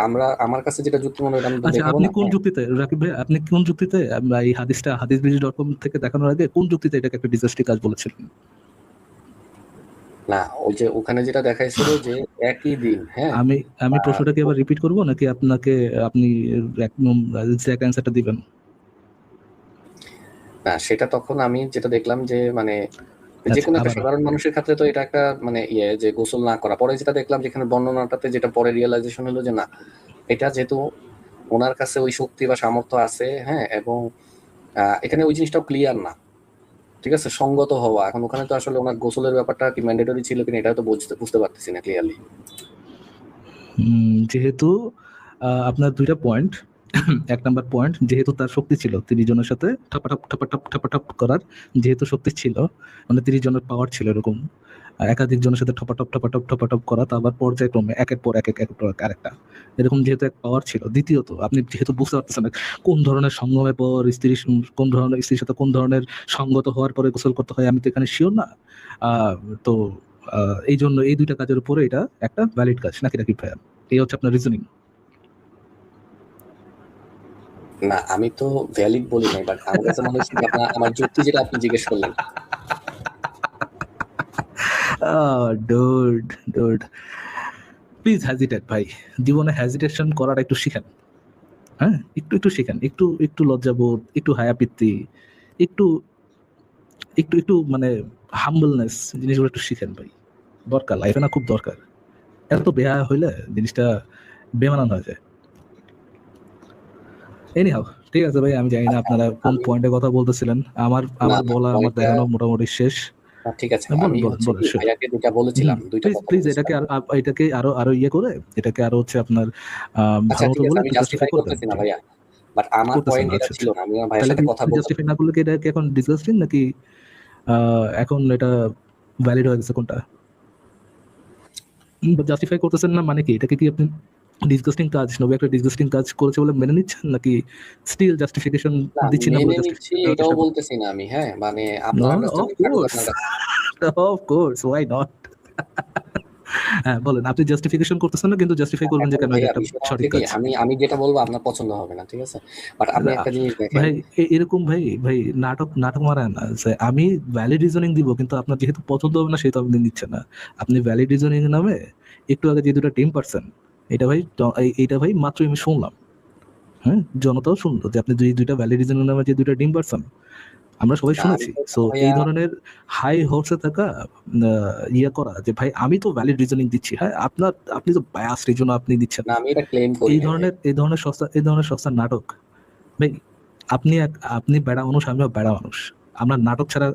আমার কাছে যেটা যুক্তি মনে হয় ওটা আমি তো আচ্ছা, দেখাবো আপনি না। কোন হ্যাঁ। যুক্তিতে রাকিব ভাই, আপনি কোন যুক্তিতে এই হাদিসটা hadithbridge.com থেকে দেখানোর আগে কোন যুক্তিতে এটাকে একটা ডিজাস্টিক কাজ বলেছিলেন? না, ওই যে ওখানে যেটা দেখাইছিল যে একই দিন, হ্যাঁ? আমি আমি বা প্রশ্নটা কি আবার রিপিট করবো নাকি আপনি একদম এক্সাক্ট অ্যান্সারটা দিবেন? না, সেটা তখন আমি যেটা দেখলাম যে মানে আচ্ছা, যেকোনো একটা আবার সাধারণ মানুষের ক্ষেত্রে তো এটা একটা মানে ইয়ে যে গোসল না করা। পরে যেটা দেখলাম যেখানে বর্ণনাটাতে যেটা পরে রিয়ালাইজেশন হলো যে না, এটা যেহেতু ওনার কাছে ওই শক্তি বা সামর্থ্য আছে, হ্যাঁ? এবং এখানে ওই জিনিসটাও ক্লিয়ার না। ঠিক আছে? সঙ্গত হওয়া। এখন ওখানে তো আসলে ওনার গোসলের ব্যাপারটা কি ম্যান্ডেটরি ছিল কিনা এটা তো বুঝতে পারতেছি না ক্লিয়ারলি। যেহেতু আপনার দুইটা পয়েন্ট, এক নাম্বার পয়েন্ট, যেহেতু তার শক্তি ছিল 30 জনের সাথে ঠাপাঠাপ ঠাপাঠাপ ঠাপাঠাপ করার, যেহেতু শক্তি ছিল, মানে 30 জনের পাওয়ার ছিল এরকম, একাধিক জনের সাথে ঠপাঠপ ঠপাঠপ ঠপাঠপ করা, তা আবার পর্যায়ক্রমে একের পর একের পর আরেকটা, এরকম যেহেতু এক পাওয়ার ছিল। দ্বিতীয়ত আপনি যেহেতু বুঝতে পারতেছেন না কোন ধরনের সঙ্গমের পর কোন ধরনের স্ত্রীর সাথে কোন ধরনের সঙ্গত হওয়ার পরে গোসল করতে হয়, আমি তো এখানে শিওর না। আহ, তো এই জন্য এই দুইটা কাজের উপরে এটা একটা ভ্যালিড কাজ নাকি রাকিব ভাইয়া? এই হচ্ছে আপনার রিজনিং। না, আমি তো ভ্যালিড বলি নাই, বাট আমার কাছে মনে হচ্ছে যে আমার যুক্তি যেটা আপনি জিজ্ঞেস করলেন। ডুড ডুড, প্লিজ হ্যাজিটেট ভাই, জীবনে হ্যাজিটেশন করাটা একটু শিখেন। হ্যাঁ, একটু একটু শিখেন, একটু একটু লজ্জাবোধ, একটু হায়াপিত্তি, একটু একটু একটু মানে হাম্বলনেস, জিনিসগুলো একটু শিখেন ভাই, দরকার, লাইফে না খুব দরকার। এত বেহা হইলে জিনিসটা বেমানান হয়ে যায়। এনিহাউ, ঠিক আছে ভাই, আমি জানি না আপনারা কোন আমি পয়েন্টে কথা বলতেছিলেন, আমার না, আমার না, বলা আমার পয়েন্টটা দেখানো মোটামুটি শেষ। ঠিক আছে। বলেন আমি বলেন হচ্ছে বলেন, কি sure. ভাইয়াকে যেটা বলেছিলাম, ২ টা প্লিজ কথা প্লিজ বলেছিলাম। এটাকে আরো আরো ইয়ে করে, এটাকে আরো হচ্ছে আপনার আচ্ছা, ভালো ঠিক মতো আছে, বলে আমি একটু জাস্টিফাই জাস্টিফাই করে দেন। করতেছি না ভাইয়া। বাট আমার করতেছেন পয়েন্ট না, এটা আচ্ছা ছিল আচ্ছা। না। আমি আমার ভাইয়ের তাহলে সাথে কি কথা বলতে জাস্টিফাই না করলে কি এটা কি এখন ডিসগাস্টিং নাকি এখন এটা ভ্যালিড হয়ে গেছে কোনটা? জাস্টিফাই করতেছেন না মানে কি, এটাকে কি আপনি ডিসগাস্টিং কাজ, নবী একটা ডিসগাস্টিং কাজ করেছে বলে মেনে নিচ্ছেন, নাকি স্টিল জাস্টিফিকেশন না, দিচ্ছি না বলে মেনে নিচ্ছি জাস্টিফিকেশন দেওয়ার এটাও চেষ্টা করুন? বলতেছি না আমি, হ্যাঁ? মানে নো, আপনার অফ আন্ডারস্ট্যান্ডিং থাকুক কোর্স, আপনার কাছে। Of course, why not. হ্যাঁ বলেন, আপনি জাস্টিফিকেশন করতেছেন না কিন্তু জাস্টিফাই করবেন যে এখন কেন এটা ভাইয়া একটা বিষয়টা হচ্ছে সঠিক কি কাজ। আমি যেটা বলবো আপনার পছন্দ হবে না, ঠিক আছে? বাট আপনি না, একটা জিনিস দেখেন। ভাই এরকম ভাই ভাই নাটক নাটক মারায় না যে আমি ভ্যালিড রিজনিং দিব কিন্তু আপনার যেহেতু পছন্দ হবে না সেহেতু আপনি নিচ্ছেন না। আপনি ভ্যালিড রিজনিং নামে একটু আগে যে দুটো টিম পারছেন, এটা ভাই এইটা ভাই মাত্র আমি শুনলাম। হ্যাঁ, জনতাও শুনলো যে আপনি দুইটা ভ্যালিড রিজনিং নামে যে দুইটা টিম পারছেন, আমরা সবাই না, আমি শুনেছি। তো সো এই ভাইয়া ধরনের হাই হোপসে থাকা ইয়ে করা যে ভাই আমি তো ভ্যালিড রিজনিং দিচ্ছি, হ্যাঁ আপনি তো বায়াসড এই জন্য আপনি দিচ্ছেন না, না। আমি এটা ক্লেম করি এই নাই ভাই। ধরনের সস্তা নাটক ভাই, আপনি বেড়া মানুষ, আমিও বেড়া মানুষ, আমরা নাটক ছাড়া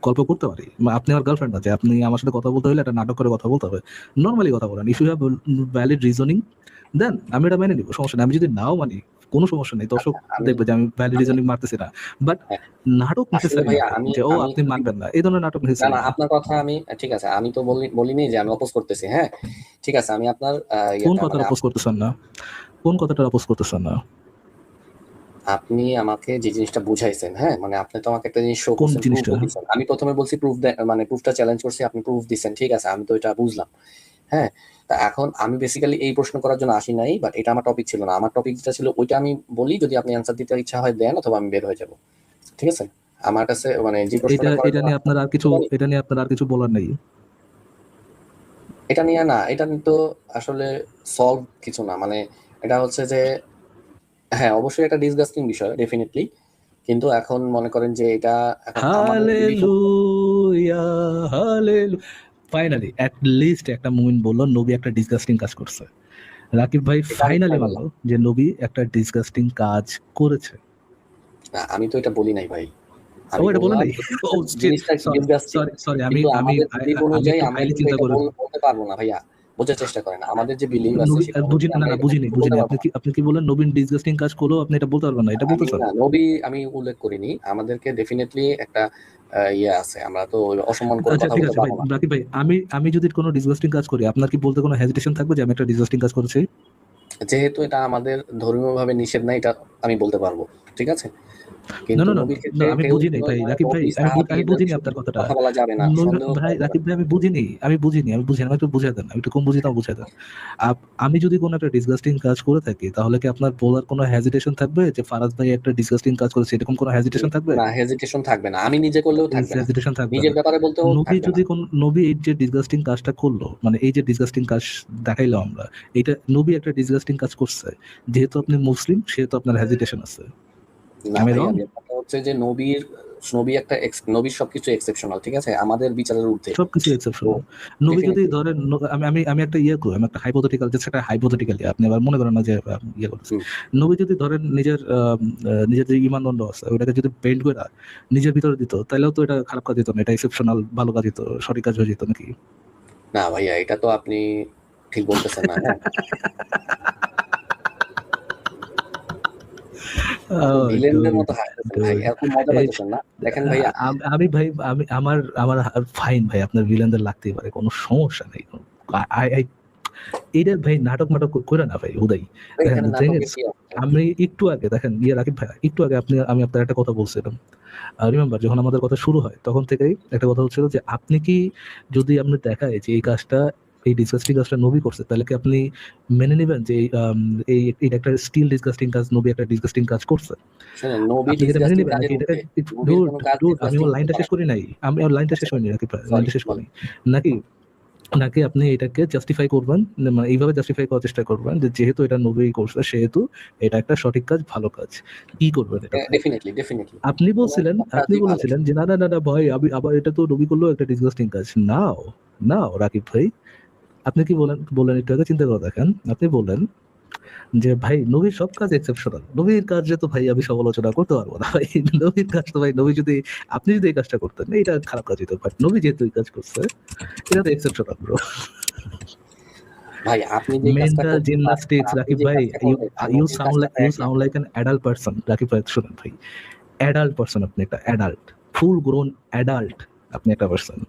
গল্প করতে পারি। আপনি আমার গার্লফ্রেন্ড আছে, আপনি আমার সাথে কথা বলতে হলে একটা নাটক করে কথা বলতে হবে, নর্মালি কথা বলেন। If you have valid reasoning then আমি এটা মেনে নিবো, সমস্যা নেই। আমি যদি নাও মানি কোনো সমস্যা নেই, দর্শক আচ্ছা, আমি দেখবে যে আমি ভ্যালিড আমি রিজনিং মারতেছি না। বাট হ্যাঁ, নাটক আসলে নেসেসারি না ভাইয়া ভাই, আমি যে ও আমি আপনি মানবেন না, এই ধরনের নাটক না, নেসেসারি না, না। আপনার কথা আমি ঠিক আছে, আমি তো বলিনি যে আমি অপোজ করতেছি, হ্যাঁ? ঠিক আছে, আমি আপনার কোন ইয়েটা কথাটা মানে অপোজ করতেছেন না? কোন কথাটা অপোজ করতেছেন না? আপনি আমাকে যে জিনিসটা বুঝাইছেন, হ্যাঁ? মানে আপনি তো আমাকে একটা জিনিস শো কোন করছেন, জিনিসটা? প্রুফও দিছেন। আমি ১ম এ বলছি মানে প্রুফটা চ্যালেঞ্জ করছি, আপনি প্রুফ দিছেন। ঠিক আছে, আমি তো এটা বুঝলাম। হ্যাঁ? তা এখন আমি বেসিক্যালি এই প্রশ্ন করার জন্য আসি নাই, বাট এটা আমার টপিক ছিল না। আমার টপিক যেটা ছিল ওইটা আমি বলি, যদি আপনি অ্যান্সার দিতে ইচ্ছা হয় দেন, অথবা আমি বের হয়ে যাব। ঠিক আছে? আমার কাছে মানে যে এটা প্রশ্নটা করার এটা জন্য নিয়ে আসলাম, আপনার আর কিছু, জানি এটা নিয়ে আপনার আর কিছু বলার নেই? এটা নিয়ে না, এটা তো আসলে সলভ কিছু না। মানে এটা হচ্ছে যে হ্যাঁ, অবশ্যই একটা ডিসগাস্টিং বিষয় ডেফিনিটলি। কিন্তু এখন মনে করেন যে এটা এখন আমাদের বিলিফ হালেলুয়া, হালেলু, ফাইনালি অ্যাট লিস্ট একটা মুমিন বলল নবী একটা ডিসগাস্টিং কাজ করছে। রাকিব ভাই এটা আমি ফাইনালি কোথায় মানলো বললাম? যে নবী একটা ডিসগাস্টিং কাজ করেছে। না, আমি তো এটা বলি নাই ভাই। ও আমি এটা বলে বললাম নাই? যে ও জিনিসটা সরি, ডিসগাস্টিং। সরি, সরি, আমি কিন্তু আমি আমাদের বিলিভ আমি অনুযায়ী একটু আমরা হাইলি কিন্তু চিন্তা এটা করে বলতে পারবো না ভাইয়া। বোঝার চেষ্টা করেন। আমাদের যে বিলিভ আছে নবী সেটা অনুযায়ী না আমরা না এটা বুঝিনি, কিছু বলতে বুঝিনি। পারবো আপনি না। কি বললেন নবীন ডিসগাস্টিং কাজ করলেও আপনি এটা বলতে পারবেন না, এটা বলতে আমি চান? না, নবী আমি উল্লেখ করিনি। আমাদেরকে ডেফিনিটলি একটা ইয়ে আছে। আমরা তো অসম্মান করে আচ্ছা কথা ঠিক বলতে আছে ভাই, পারবো না। রাকিব ভাই, আমি যদি কোনো ডিসগাস্টিং কাজ করি আপনার কি বলতে কোনো হেজিটেশন থাকবে যে আমি একটা ডিসগাস্টিং কাজ করেছি? যেহেতু এটা আমাদের ধর্মীয়ভাবে নিষেধ নাই, এটা আমি বলতে পারবো। ঠিক আছে? না, কিন্তু না, না, নবীর না, ক্ষেত্রে আমি কেউ বুঝি নাই কোনো ভাই, মানে রাকিব ভাই, নবী, সাহাবী আমি এদের বুঝিনি বিষয়ে আপনার কিছু কথাটা। কথা বলা যাবে না। সন্দেহ ভাই করা যাবে রাকিব না। ভাই, আমি একটু বুঝিয়ে দেন, আমি একটু কম বুঝি, তাও বুঝিয়ে দেন। আমি যদি কোনো একটা ডিসগাস্টিং কাজ করে থাকি তাহলে কি আপনার বলার কোনো হেজিটেশন থাকবে যে ফারাজ ভাই একটা ডিসগাস্টিং কাজ করেছে, এরকম কোনো হেজিটেশন থাকবে? না, হেজিটেশন থাকবে না। আমি নিজে করলেও থাকবে না। হেজিটেশন থাকবে নিজের না। ব্যাপারে বলতেও থাকবে না। নবী এই যে ডিসগাস্টিং কাজটা করলো, মানে এই যে ডিসগাস্টিং কাজ দেখাইলো আমরা, এটা নবী একটা ডিসগাস্টিং কাজ করছে, যেহেতু আপনি মুসলিম সেহেতু আপনার হেজিটেশন আছে। না আমি রং? ভাইয়া, ব্যাপারটা হচ্ছে যে নবীর সবকিছু এক্সেপশনাল। ঠিক আছে? আমাদের বিচারের ঊর্ধ্বে। সবকিছু তো এক্সেপশনাল। নবী যদি ডেফিনিটলি। ধরেন আমি একটা ইয়ে করি, আমি একটা হাইপোথেটিক্যাল, জাস্ট একটা হাইপোথেটিক্যালি, আপনি আবার মনে করেন না যে ইয়ে করতেছে। হুম। নবী যদি ধরেন নিজের যে ঈমানদণ্ড আছে ওটাকে যদি বেন্ড করে নিজের ভিতরে দিত, তাহলেও তো এটা খারাপ কাজ হতো না, এটা এক্সেপশনাল ভালো কাজ হতো, সঠিক কাজ হয়ে যেত নাকি? না ভাইয়া, এটা তো আপনি ঠিক বলতেছেন না, হ্যাঁ? আপনি Oh, ভিলেনদের dude, মতো হাসতেছেন ভাই। dude. এরকম মজা এই পাইতেছেন না? দেখেন ভাইয়া, আমি ভাই, আমি আমার আমার ফাইন ভাই, আপনার ভিলেনদের লাগতেই পারে, কোনো সমস্যা নেই। আই আই এইটা ভাই নাটক মাটক করে না ভাই উদয়। ভাই দেখেন এখানে the thing নাটকের is, কি আছে? আমি একটু আগে দেখেন রাকিব ভাই, একটু আগে আমি আপনার একটা কথা বলছিলাম। রিমেম্বার যখন আমাদের কথা শুরু হয় তখন থেকেই একটা কথা হচ্ছিল যে আপনি কি, যদি আপনি দেখায় যে এই কাজটা, এই ডিসগাস্টিং কাজটা নবী করছে, তাহলে কি আপনি মেনে নিবেন যে এটা একটা স্টিল ডিসগাস্টিং কাজ, নবী একটা ডিসগাস্টিং কাজ করছে? শুনেন, নবী আপনি কি এটা মেনে ডিসগাস্টিং নিবেন নাকি কাজের এটাকে? ঊর্ধ্বে। নবীর কোনো কাজ আমি ডিসগাস্টিং আমার হতে লাইনটা পারে শেষ না। করি নাই, আমি আমার লাইনটা শেষ আচ্ছা, হয়নি রাকিব ভাই, সরি, লাইনটা শেষ করি। বলেন। নাকি নাকি আপনি এটাকে জাস্টিফাই করবেন, মানে এইভাবে জাস্টিফাই করার চেষ্টা করবেন যে যেহেতু এটা নবী করছে সেহেতু এটা একটা সঠিক কাজ, ভালো কাজ। কি করবেন এটাতে? Definitely, definitely. সব আপনি কাজই ভালো। বলেছিলেন যে না, না, না, না ভাই, আমি আবার এটা তো নবী করলেও একটা ডিসগাস্টিং কাজ। নাও, নাও রাকিব ভাই, আপনি কি বলেন একটু আগে চিন্তা করে দেখেন। আপনি বললেন যে ভাই নবীর সব কাজ এক্সেপশনাল, নবীর কাজে তো ভাই আমি সমালোচনা করতে পারবো না ভাই। নবীর কাজ তো ভাই, নবী যদি, আপনি যদি এই কাজটা করতেন এটা খারাপ কাজ হতো, বাট নবী যেহেতু এই কাজ করছে এটা তো এক্সেপশনাল ব্রো। ভাই আপনি যে কাজটা মেন্টাল করতে পারেন, জিমনাস্টিক্স আপনি রাকিব যে ভাই, কাজটা ইউ করবেন আর ইউ নবীর সাউন্ড কাজটা লাইক তো ইউ এক না সাউন্ড ভাই। Like an adult person Rakib ভাই, শুনুন ভাই, অ্যাডাল্ট পারসন আপনি, একটা অ্যাডাল্ট, ফুল গ্রোন অ্যাডাল্ট আপনি একটা পারসন।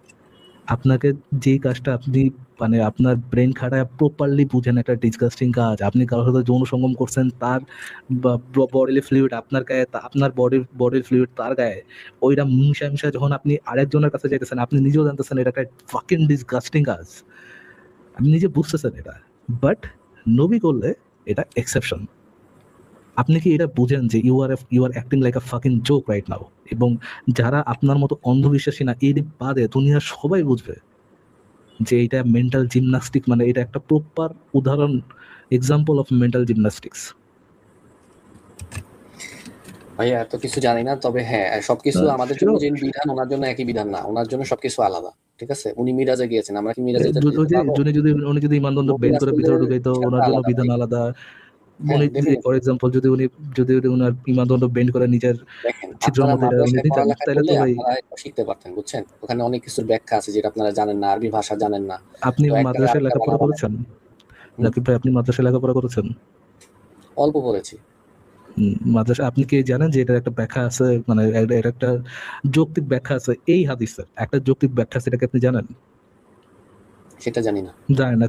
আপনাকে যেই কাজটা আপনি, মানে আপনার ব্রেন খাটায় প্রপারলি বুঝেন একটা ডিসগাস্টিং কাজ, আপনি কারোর সাথে যৌন সঙ্গম করছেন, তার বডিলি ফ্লুইড আপনার গায়ে, আপনার বডির ফ্লুইড তার গায়ে, ওইটা মিশা মিশা যখন আপনি আরেকজনের কাছে যাইতেছেন, আপনি নিজেও জানতেছেন এটা একটা ফাকিং ডিসগাস্টিং কাজ, আপনি নিজে বুঝতেছেন এটা, বাট নবী করলে এটা এক্সেপশন। আপনি কি এটা বুঝেন যে you are acting like a fucking joke right now? এবং যারা আপনার মতো অন্ধবিশ্বাসী না, এর বাদে দুনিয়ার সবাই বুঝবে যে এটা মেন্টাল জিমনাস্টিক, মানে এটা একটা প্রপার উদাহরণ, এক্সাম্পল অফ মেন্টাল জিমনাস্টিক্স। ভাইয়া এত কিছু জানি না, তবে হ্যাঁ সবকিছু আমাদের জন্য যে বিধান ওনার জন্য একই বিধান না, ওনার জন্য সবকিছু আলাদা। ঠিক আছে? উনি মিরাজে গিয়েছেন, আমরা কি মিরাজে যেতে পারবো? উনি যদি ঈমানদণ্ড নবী বের করে ভিতরে রাসূলের ঢুকাইতো, বিষয়টা ওনার জন্য আলাদা ভাই। বিধান আলাদা। হ্যাঁ, উনি definitely। ফর এক্সাম্পল যদি উনি উনার ইমানদণ্ড বেন্ড করে নিজের দেখেন, ছিদ্রের আপনারা মধ্যে এটা উনি মাদ্রাসায় দিতেন, পড়ালেখা তাহলে করলে তো ভাই আপনারা এগুলো শিখতে পারতেন, বুঝছেন? ওখানে অনেক কিছুর ব্যাখ্যা আছে যেটা আপনারা জানেন না, আরবি ভাষা জানেন না। আপনি তো একটারে মাদ্রাসায় আরেকটা লেখাপড়া বানায় করেছেন? হুম, রাকিব ভাই, আপনি মাদ্রাসায় লেখাপড়া করেছেন? অল্প পড়েছি। মাদ্রাসা আপনি কি জানেন যে এটার একটা ব্যাখ্যা আছে, মানে এর একটা যৌক্তিক ব্যাখ্যা আছে এই হাদিসের একটা যৌক্তিক ব্যাখ্যা আছে, এটাকে আপনি জানেন? সেটা জানি না। জানেন না,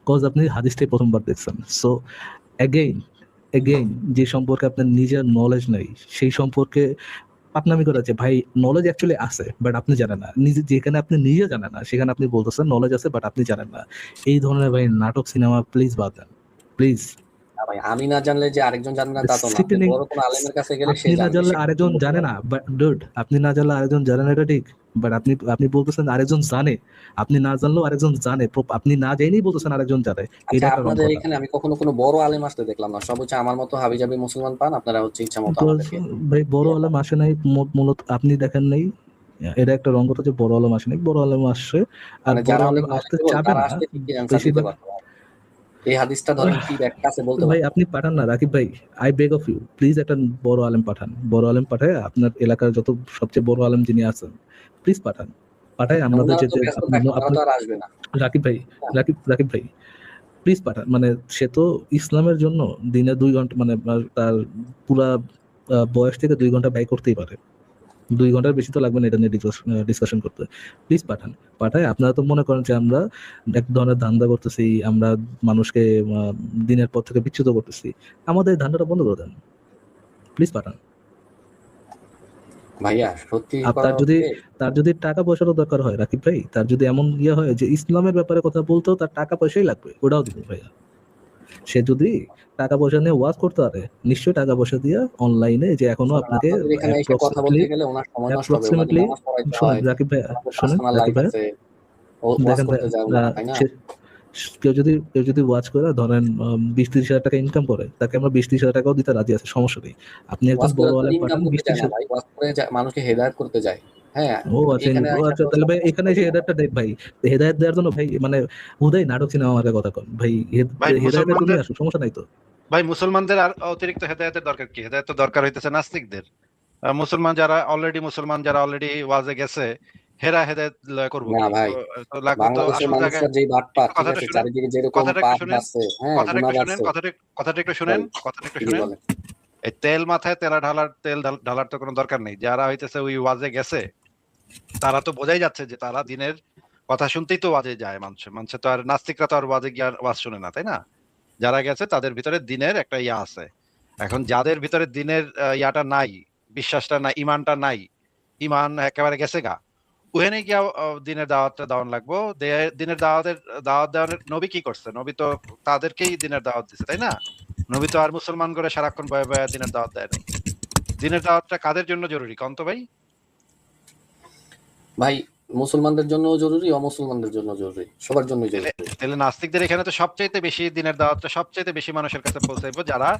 কজ আপনি হাদিসটাই প্রথমবার দেখছেন। সো এগেইন এগেইন যে সম্পর্কে আপনার নিজের নলেজ নেই সেই সম্পর্কে পাকনামি করা, যে ভাই নলেজ অ্যাকচুয়ালি আছে বাট আপনি জানেন না, নিজে যেখানে আপনি নিজে জানেন না সেখানে আপনি বলতেছেন নলেজ আছে বাট আপনি জানেন না। এই ধরনের ভাই নাটক সিনেমা প্লিজ বাদ দেন, প্লিজ। না ভাই, আমি না জানলে যে আরেকজন জানে না তা তো না। আপনি সিটেনিং, বড় কোনো আলেমের কাছে গেলে সে আপনি না জানবে, জানলে সে আরেকজন বলতে জানে পারবে। না, বাট ডুড, আপনি না জানলে আরেকজন জানে না, এটা ঠিক। বাট আপনি বলতেছেন আরেকজন জানে, আপনি না জানলেও আরেকজন জানে, আপনি না জেনেই বলতেছেন আরেকজন জানে, আচ্ছা, এটা একটা রং আপনাদের কথা। এখানে আমি কখনো কোনো বড় আলেম আসতে দেখলাম না। সব হচ্ছে আমার মতো হাবিজাবি মুসলমান পান, আপনারা হচ্ছে ইচ্ছা মতো Because আমাদেরকে ভাই বড় ইয়ে আলেম করেন। আসে নাই, মূলত আপনি দেখেন নাই, এটা একটা রং কথা যে বড় আলেম আসে নাই, বড় আলেম আসছে। আর মানে বড় যারা অনেক আলেম আসতে নলেজেবল চাবে তারা না আসলে ঠিকই অ্যান্সার দিতে বেশিরভাগ। পারতো। এই হাদিসটা ধরেন কি ব্যাখ্যা আছে বলতে ভাই পারতো। আপনি পাঠান না রাকিব ভাই, I beg of you, please একটা বড় আলেম পাঠান, বড় আলেম পাঠায় আপনার এলাকার যত সবচেয়ে বড় আলেম যিনি আছেন প্লিজ পাঠান, পাঠায় না, আমাদের উনারা যে তো ব্যস্ত আপনি থাকে, ওনারা আপনি তো আর আসবে না। রাকিব ভাই, হ্যাঁ, রাকিব ভাই প্লিজ পাঠান, মানে সে তো ইসলামের জন্য দিনে 2 ঘন্টা, মানে তার পুরা বয়স থেকে 2 ঘন্টা ব্যয় করতেই পারে, 2 ঘন্টার বেশি তো লাগবে না এটা নিয়ে ডিসকাশন করতে। প্লিজ পাঠান, পাঠায়। আপনারা তো মনে করেন যে আমরা এক ধরনের ধান্দা করতেছি, আমরা মানুষকে দিনের পর থেকে বিচ্যুত করতেছি, আমাদের এই ধান্দাটা বন্ধ করে দেন, প্লিজ পাঠান। ভাইয়া সত্যি আর করা হচ্ছে। তার যদি টাকা পয়সারও দরকার হয় রাকিব ভাই, তার যদি এমন ইয়ে হয় যে ইসলামের ব্যাপারে কথা বলতেও তার টাকা পয়সাই লাগবে, ওটাও দিব ভাইয়া। সে যদি টাকা পয়সা নিয়ে ওয়াজ করতে পারে, নিশ্চয়ই টাকা পয়সা দিয়ে অনলাইনে, যে এখনো শোনেন, আপনাকে আপনাদের এখানে এসে কথা বলতে গেলে ওনার সময় নষ্ট হবে, ওনাকে অ্যাপ্রক্সিমেটলি, নামাজ পড়াইতে শোনেন হয়, রাকিব ভাইয়া, ওনাদের শোনেন পার্সোনাল রাকিব লাইফ ভাইয়া, আছে, ও ওয়াজ দেখেন করতে যায় ওনারা, তাই না? কেউ যদি ওয়াচ করে ধরেন 20-30 হাজার টাকা ইনকাম করে, তাকে আমরা 20-30 হাজার টাকাও দিতে রাজি আছে, সমস্যা নেই। আপনি একজন ওয়াজ করে বড় তো আলেম ইনকাম পাঠান করতে বিশ যায় ত্রিশ না ভাই, ওয়াজ করে মানুষকে হেদায়েত করতে যায়। হ্যাঁ, ও আচ্ছা, এখানে ও আইসা আচ্ছা, তো তাহলে ভাই সবকিছু এখানে এসে করবে না। হেদায়তটা দেখ ভাই, হেদায়ত দেওয়ার জন্য ভাই মানে হুদাই নাটক সিনেমা আমাকে কথা কন ভাই, ভাই হেদায়তের জন্যই মুসলমানদের আসুক, সমস্যা নাই তো। ভাই মুসলমানদের আর অতিরিক্ত হেদায়েতের দরকার কি? হেদায়েত তো দরকার হইতেছে নাস্তিকদের। মুসলমান যারা অলরেডি ওয়াজে গেছে, হেরা হেদায়েত করবো না কি? ভাই, তো লাগবে তো বাংলাদেশের আসল জায়গায়। মানুষরা যেই বাটপার, একটু ঠিক কথাটা আছে, শুনেন, চারিদিকে যেরকম কথাটা একটু পাপ শুনেন, বাড়ছে, হ্যাঁ, কথাটা গুনাহ একটু শুনেন, বাড়ছে। কথাটা একটু শুনেন, বল, কথাটা একটু ঠিকই শুনেন। বলেন। এই তেল মাথায় তেল ঢালার তো কোনো দরকার নেই। যারা হইতেছে ওই ওয়াজে গেছে, তারা তো বোঝাই যাচ্ছে যে তারা দিনের কথা শুনতেই তো ওয়াজে যায়। মানুষে তো আর নাস্তিকরা তো আর ওয়াজে গিয়ে আর ওয়াজ শুনে না, তাই না? যারা গেছে তাদের ভিতরে দিনের একটা ইয়া আছে। এখন যাদের ভিতরে দিনের ইয়াটা নাই, বিশ্বাসটা নাই, ইমানটা নাই, ইমান একেবারে গেছে গা, ওখানে গিয়া দিনের দাওয়াতটা দেওয়ান লাগবো। দিনের দাওয়াত দেওয়ার নবী কি করছে? নবী তো তাদেরকেই দিনের দাওয়াত দিছে, তাই না? নবী তো আর মুসলমান করে সারাক্ষণ বয়ে বয়ে দিনের দাওয়াত দেয় নাই। দিনের দাওয়াতটা কাদের জন্য জরুরি কন্ত ভাই? ভাই, মুসলমানদের জন্যও জরুরি, অমুসলমানদের জন্য জরুরি, সবার জন্যই তাহলে জরুরি। তাহলে নাস্তিকদের এখানে তো সবচাইতে বেশি দিনের দাওয়াতটা সবচাইতে বেশি মানুষের কাছে পৌঁছাইবো, যারা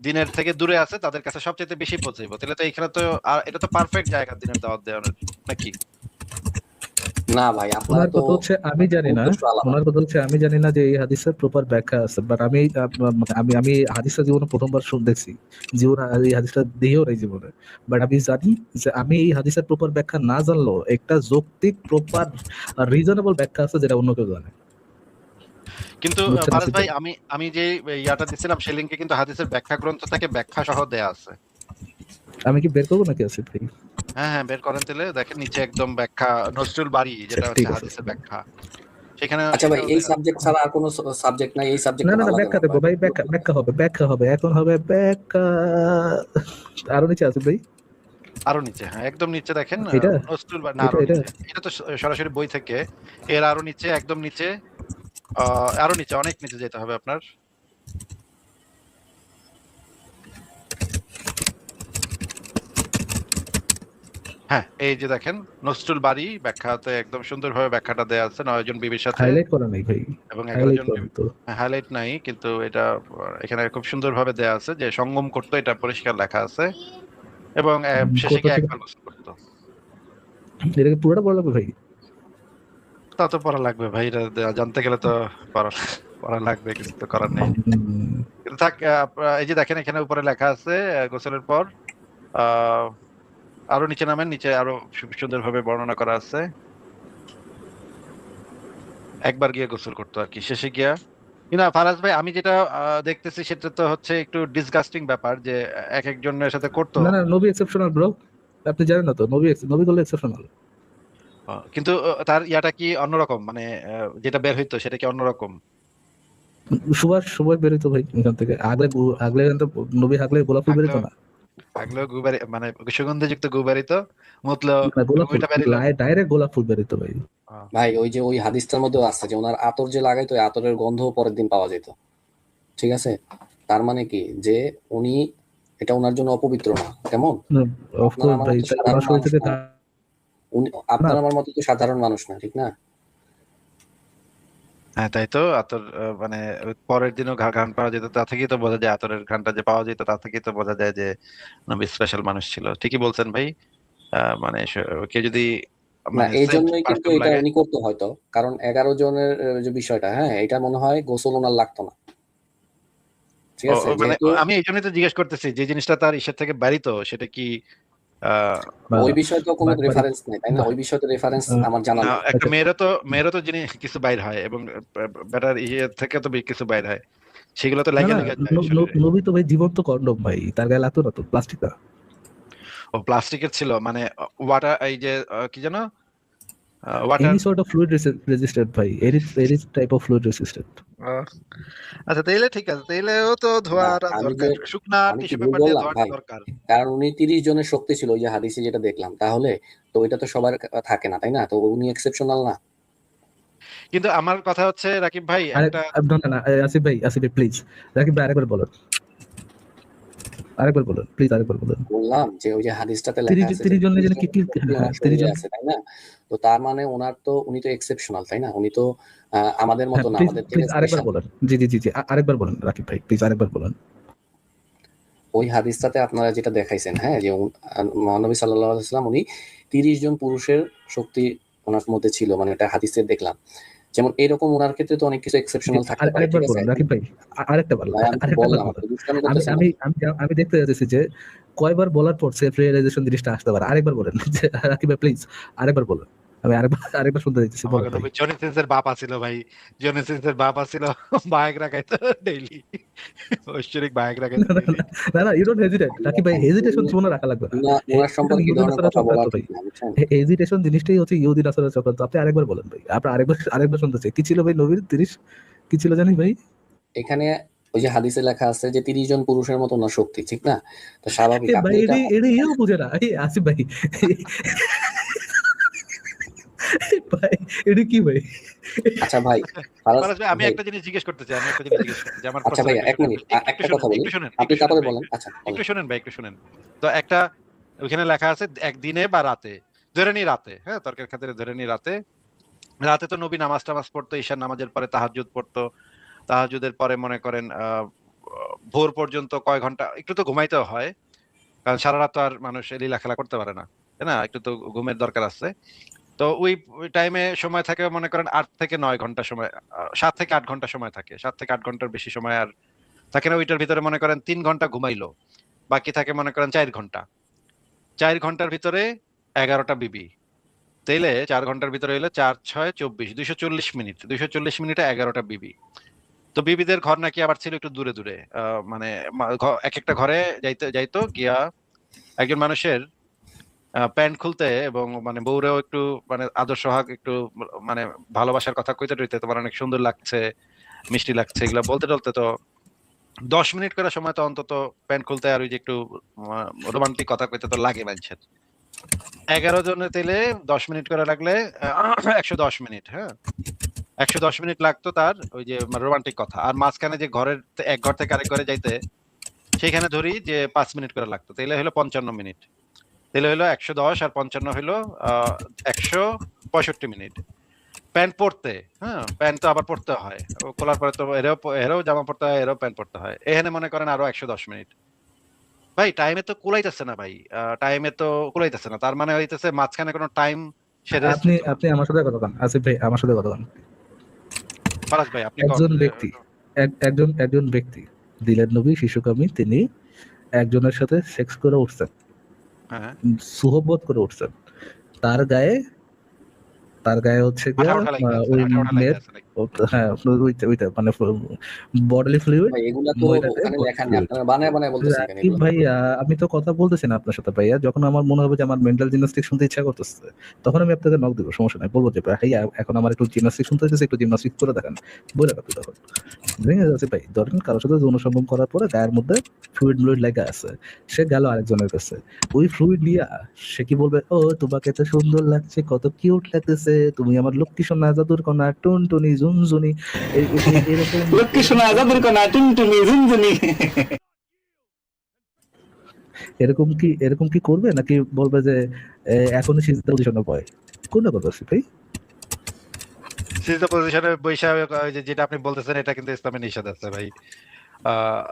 দিনের থেকে দূরে আছে তাদের কাছে সবচাইতে বেশি পৌঁছাইবো। তাহলে তো এখানে তো এটা তো পারফেক্ট জায়গা দিনের দাওয়াত দেওয়ার, নাকি? না ভাই, আপনারা ওনার তো কথা হচ্ছে আমি জানি না, উদ্দেশ্য আলাদা। ওনার কথা হচ্ছে আমি জানি না যে এই হাদিসের প্রপার ব্যাখ্যা আছে, বাট আমি মানে আমি হাদিসটা জীবনে প্রথমবার দেখছি, জীবনে এই হাদিসটা দিয়েও নাই জীবনে। বাট আমি জানি যে আমি এই হাদিসের প্রপার ব্যাখ্যা না জানলেও একটা যৌক্তিক প্রপার রিজনেবল ব্যাখ্যা আছে যেটা অন্য কেউ জানে, কিন্তু বুঝছেন ফারাজ আসিফ ভাই, ভাই? আমি যে ইয়াটা দিছিলাম সেই লিঙ্কে কিন্তু হাদিসের ব্যাখ্যা গ্রন্থ থেকে ব্যাখ্যা সহ দেয়া আছে। আমি কি বের করবো নাকি আসিফ ভাই? হ্যাঁ হ্যাঁ, বের করেন তাহলে, দেখেন নিচে একদম ব্যাখ্যা নজরুল বাড়ি, আচ্ছা, যেটা হচ্ছে ঠিক আছে। হাদিসের ব্যাখ্যা, সেখানে আচ্ছা ভাই, সেটাও এই দেয়া আছে। সাবজেক্ট ছাড়া আর কোনো সাবজেক্ট নাই? এই না সাবজেক্টটা না না, ভালো লাগে ব্যাখ্যা না দেবো ভাই। ভাই, ব্যাখ্যা হবে এখন হবে ব্যাখ্যা। আরো নিচে আছে ভাই, আরো নিচে, হ্যাঁ একদম নিচে দেখেন, এটা নজরুল বাড়ি, না এটা আরো এটা নিচে। এটা তো সরাসরি বই থেকে, এর আরো নিচে, একদম নিচে, আরো নিচে, অনেক নিচে যেতে হবে আপনার। হ্যাঁ, এই যে দেখেন, নজরুল বাড়ি ব্যাখ্যাতে একদম সুন্দরভাবে ব্যাখ্যাটা দেয়া আছে 9 জন বিবির সাথে, হাইলাইট করা নাই ভাই, এবং 11 হাইলাইট জন করেন বিবি। তো। হাইলাইট নাই, কিন্তু এটা এখানে খুব সুন্দরভাবে দেয়া আছে যে সঙ্গম করতো, এটা পরিষ্কার লেখা আছে, এবং শেষে কোথা গিয়ে থেকে একবার গোসল করতো। এটাকে পুরোটা পড়া লাগবে ভাই? তা তো পড়া লাগবে ভাই, এটা জানতে গেলে তো পড়া পড়া লাগবে, কিছু তো করার নেই। থাক, এই যে দেখেন এখানে উপরে লেখা আছে গোসলের পর আরো নিচে নামেন, নিচে আরো সুন্দরভাবে বর্ণনা করা আছে। একবার গিয়ে গোসল করতো আর কি, শেষে গিয়া। কিন্তু ফারাজ ভাই, আমি যেটা দেখতেছি সেটা তো হচ্ছে একটু ডিসগাস্টিং ব্যাপার যে এক একজনের সাথে করতো। না না, নবী এক্সেপশনাল ব্রো, আপনি জানেন না তো, নবী করলে এক্সেপশনাল। কিন্তু তার ইয়াটা কি অন্যরকম, মানে যেটা বের হইতো সেটা কি অন্যরকম? সুবাস বেরোতো ভাই এখান থেকে, আগলে এখান থেকে নবী আগলে গোলাপ ফুল বেরোতো না। আগলো গুবারি, মানে সুগন্ধিযুক্ত গুবারি তো মতলো না, গোলাপ ফুল ওইটা বেরিল। ডাইরেক্ট গোলাপ ফুল বেরোতো ভাই। ভাই ওই যে ওই হাদিসটার মধ্যে আছে যে ওনার আতর যে লাগাইতো, ওই আতরের গন্ধ পরের দিন পাওয়া যেত। ঠিক আছে, তার মানে কি যে উনি, এটা ওনার জন্য অপবিত্র না। কেমন? আপনার অফকোর্স আমার ভাই, মতো তাই ওনার সাধারণ শরীর মানুষ থেকে না, উনি না। আপনার আমার মতো তো সাধারণ মানুষ না, ঠিক না? হ্যাঁ তাই তো, আতর মানে ওই পরের দিনও ঘ্রাণ পাওয়া যেত, তা থেকেই তো বোঝা যায়, আতরের ঘ্রাণটা যে পাওয়া যেত তা থেকেই তো বোঝা যায় যে নবী স্পেশাল মানুষ ছিল। ঠিকই বলছেন ভাই। মানে কেউ যদি না, মানে এই সেন্ট জন্যই কিন্তু পারফিউম এটা লাগায়। উনি করতো হয়তো, কারণ 11 জনের যে বিষয়টা, হ্যাঁ, এটা মনে হয় গোসল ওনার লাগতো না। ঠিক আছে, মানে যেহেতু আমি এই জন্যই তো জিজ্ঞেস করতেছি, যে জিনিসটা তার ইসের থেকে বাড়িত সেটা কি আহ বা ওই বিষয়ে তো কোনো বাড়ি রেফারেন্স নেই, তাই না? ওই বিষয়ে তো রেফারেন্স আমার জানা না, নেই। একটা মেয়েরও তো জিনিস কিছু বাইর হয়, এবং বেটার ইয়ে থেকে তো কিছু বাইর হয়, সেগুলো তো না লেগে না, লেগে যায় শরীরে। নবী তো ভাই জীবন্ত কন্ডম ভাই, তার গায়ে লাগতো না তো প্লাস্টিক না। ও প্লাস্টিকের ছিল, মানে ওয়াটার, এই যে কি যেন water. Any sort of fluid resistant ভাই, any type of fluid resistant. আচ্ছা তাইলে ঠিক আছে, তাইলেও তো না, ধোয়াটা দরকার, শুকনা আমি কি টিস্যু ভুল পেপার দিয়ে বললাম ধোয়াটা ভাই? দরকার। কারণ উনি 30 জনের শক্তি ছিল ওই যে হাদিসে যেটা দেখলাম, তাহলে তো এটা তো সবার থাকে না, তাই না? তো উনি এক্সেপশনাল না? কিন্তু আমার কথা হচ্ছে রাকিব ভাই, আরে একটা না না না, আসিফ ভাই প্লিজ, রাকিব ভাই আরেকবার বলুন প্লিজ, আরেকবার বলুন। বললাম যে ওই যে হাদিসটাতে লেখা 30 আছে যে 30 জনের 30 জন্য জনের কি শক্তি হ্যাঁ ওনার 30 শরীরে জন। আছে, তাই না? তো তার মানে উনি তো এক্সেপশনাল, তাই না? উনি তো আমাদের হ্যাঁ মতো না, প্লিজ আমাদের থেকে প্লিজ আরেকবার স্পেশাল। বলুন। জি আরেকবার বলুন রাকিব ভাই, প্লিজ আরেকবার বলুন। ওই হাদিসটাতে আপনারা যেটা দেখাইছেন, হ্যাঁ, যে মহানবী সাল্লাল্লাহু আলাইহি ওয়াসাল্লাম উনি 30 জন পুরুষের শক্তি ওনার মধ্যে ছিল, মানে এটা হাদিসে দেখলাম। যেমন এরকম ওনার ক্ষেত্রে তো অনেক কিছু এক্সেপশনাল থাকতে পারে, আরেকবার ঠিক আছে? বলুন রাকিব ভাই, আরেকটা বলুন, ভাই আমি তো আরেকটাবার বললাম, বলুন। আপনি দুষ্টামি আমি করতেছেন না। আমি আমি আমি দেখতে যাচ্ছি যে কয়বার বলার পর সেলফ রিয়েলাইজেশন জিনিসটা আসতে পারে। আরেকবার বলেন যে, রাকিব ভাই প্লিজ আরেকবার বলুন। আমি আরেকবার শুনতে দিতেছি, বলেন আমাকে ভাই। নবী জনি সিন্সের বাপ আছিল ভাই, জনি সিন্সের বাপ আছিল, বায়াগ্রা খাইতো ডেইলি, ঐশ্বরিক বায়াগ্রা খাইতো না না ডেইলি। না, ইউ ডোন্ট হেজিটেট রাকিব ভাই, দেখেন, হেজিটেশন জীবনে রাখা লাগবে না। ওনার হেজিটেশন সম্পর্কে এই ইহুদি ধরনের নাসারা কথা বলা চক্রান্ত ঠিক ভাই। না, বুঝছেন? হেজিটেশন জিনিসটাই হচ্ছে ইহুদি নাসারা চক্রান্ত। আপনি আরেকবার বলেন ভাই, আপনার আরেকবার শুনতে চাই, কি ছিল ভাই নবীর 30, কি ছিল জানি ভাই? এখানে ওই যে হাদিসে লেখা আছে যে 30 জন পুরুষের মতো ওনার শক্তি, ঠিক না? তো স্বাভাবিক এ আপনি ভাই, এটা এডি ইও বুঝে না এই আসিফ ভাই। ভাই এডি কি ভাই? আচ্ছা ভাই, ফারাজ ফারাজ ভাই, আমি ভাই, একটা জিনিস জিজ্ঞেস করতে চাই, আমার আচ্ছা পার্সোনাল ভাইয়া একটা এক মিনিট, একটু একটা শুনেন, কথা বলি, একটু শুনেন, আপনি একটু শুনেন তারপরে ভাই, বলেন। আচ্ছা বলেন। একটু শুনেন ভাই, একটু শুনেন। তো একটা ওইখানে লেখা আছে একদিনে বা রাতে, ধরে নি রাতে, হ্যাঁ তর্কের খাতিরে ধরে নি রাতে। রাতে তো নবী নামাজ টামাজ পড়তো, ঈশার নামাজের পরে তাহাজ্জুদ পড়তো, তাহাজ্জুদের পরে মনে করেন ভোর পর্যন্ত কয় ঘন্টা একটু তো ঘুমাইতেও হয়, কারণ সারা রাত তো আর মানুষ লীলা খেলা করতে পারে না, তাই না? একটু তো ঘুমের দরকার আছে। তো ওই টাইমে সময় থাকে মনে করেন 8 থেকে 9 ঘন্টা সময়, 7 থেকে 8 ঘন্টা সময় থাকে, 7 থেকে 8 ঘন্টার বেশি সময় আর থাকে না। ওইটার ভিতরে মনে করেন 3 ঘন্টা ঘুমাইলো, বাকি থাকে মনে করেন 4 ঘন্টা। 4 ঘন্টার ভিতরে 11টা বিবি, তাইলে 4 ঘন্টার ভিতরে হইলো 4 6 24, 240 মিনিট, 240 মিনিটে 11টা বিবি। তো বিবিদের ঘর নাকি আবার ছিল একটু দূরে দূরে, মানে এক একটা ঘরে যাইতে যাইতো গিয়া একজন মানুষের প্যান্ট খুলতে, এবং মানে বউরেও একটু মানে আদর সোহাগ একটু মানে ভালোবাসার কথা কইতে টইতে, তোমার অনেক সুন্দর লাগছে, মিষ্টি লাগছে, এগুলা বলতে টলতে তো 10 মিনিট করে সময় তো অন্তত প্যান্ট খুলতে আর ওই যে একটু রোমান্টিক কথা কইতে তো লাগে মানুষের। 11 জনের তেলে 10 মিনিট করে লাগলে 110 মিনিট, হ্যাঁ 110 মিনিট লাগতো তার ওই যে রোমান্টিক কথা। আর মাঝখানে যে এক ঘর থেকে আরেক ঘরে যাইতে, সেখানে ধরি যে 5 মিনিট করে লাগতো, তাইলে হলো 55 মিনিট। তাহলে হলো 110 আর 55 হলো 165 মিনিট। প্যান্ট পরতে, হ্যাঁ প্যান্ট তো আবার পরতে হয়, খোলার পরে তো এরাও জামা পরতে হয়, এরাও প্যান্ট পরতে হয়, এখানে মনে করেন আরো 110 মিনিট। ভাই টাইমে তো কুলাইতেছে না ভাই, টাইমে তো কুলাইতেছে না, তার মানে হইতেছে মাঝখানে কোনো টাইম সে রেস্ট আপনি নিত না। আপনি আমার সাথে কথা বলেন আসিফ ভাই, আমার সাথে কথা বলেন। ফারাজ ভাই আপনি কোন একজন ব্যক্তি, একজন ব্যক্তি দিলের নবী শিশুকামী, তিনি একজনের সাথে সেক্স করে উঠছেন, হ্যাঁ, সুহবত করে উঠছেন, তার গায়ে হচ্ছে গিয়া 18টা লেগে আছে, ওই 18টা লেগে মেয়ের আছে নাকি? হ্যাঁ ওইটা মানে বডলি ফ্লুইড, ভাই এগুলা তো মহিলাদের ওখানে বডি লেখা নেই, ফ্লুইড। আপনারা বানায় বানায় বলতেছেন কেন রাকিব এগুলো? ভাইয়া, আমি তো কথা বলতেছি না আপনার সাথে ভাইয়া, যখন আমার মনে হবে যে আমার মেন্টাল জিমনাস্টিক শুনতে ইচ্ছা করতেছে, তখন আমি আপনাকে নক দিব, সমস্যা নাই, বলবো যে ভাইয়া এখন আমার একটু জিমনাস্টিক শুনতে হচ্ছে, একটু জিমনাস্টিক করে দেখান, বলে রাখি তখন ভেঙে যাচ্ছে ভাই। ধরেন কারোর সাথে যৌন সম্ভব করার পরে গায়ের মধ্যে ফ্লুইড লেগে আছে, সে গেল আরেকজনের কাছে, ওই ফ্লুইড নিয়ে সে কি বলবে, ও তোমাকে এত সুন্দর লাগছে, কত কিউট লাগতেছে, তুমি আমার লক্ষ্মী সোনা জাদুর কণা টুনটুনি ঝুনঝুনি, এরকম লক্ষ্মী এরকম সোনা আজাদের কনা টুনটুনি ঝুনঝুনি। এরকম কি করবে, নাকি বলবে যে এখনই সিজদা পজিশনে বয়, কোনটা করবে আসিফ ভাই? সিজদা পজিশনে বৈশা ওই যে যেটা আপনি বলতেছেন এটা কিন্তু ইসলামে নিষেধ আছে ভাই। আহ,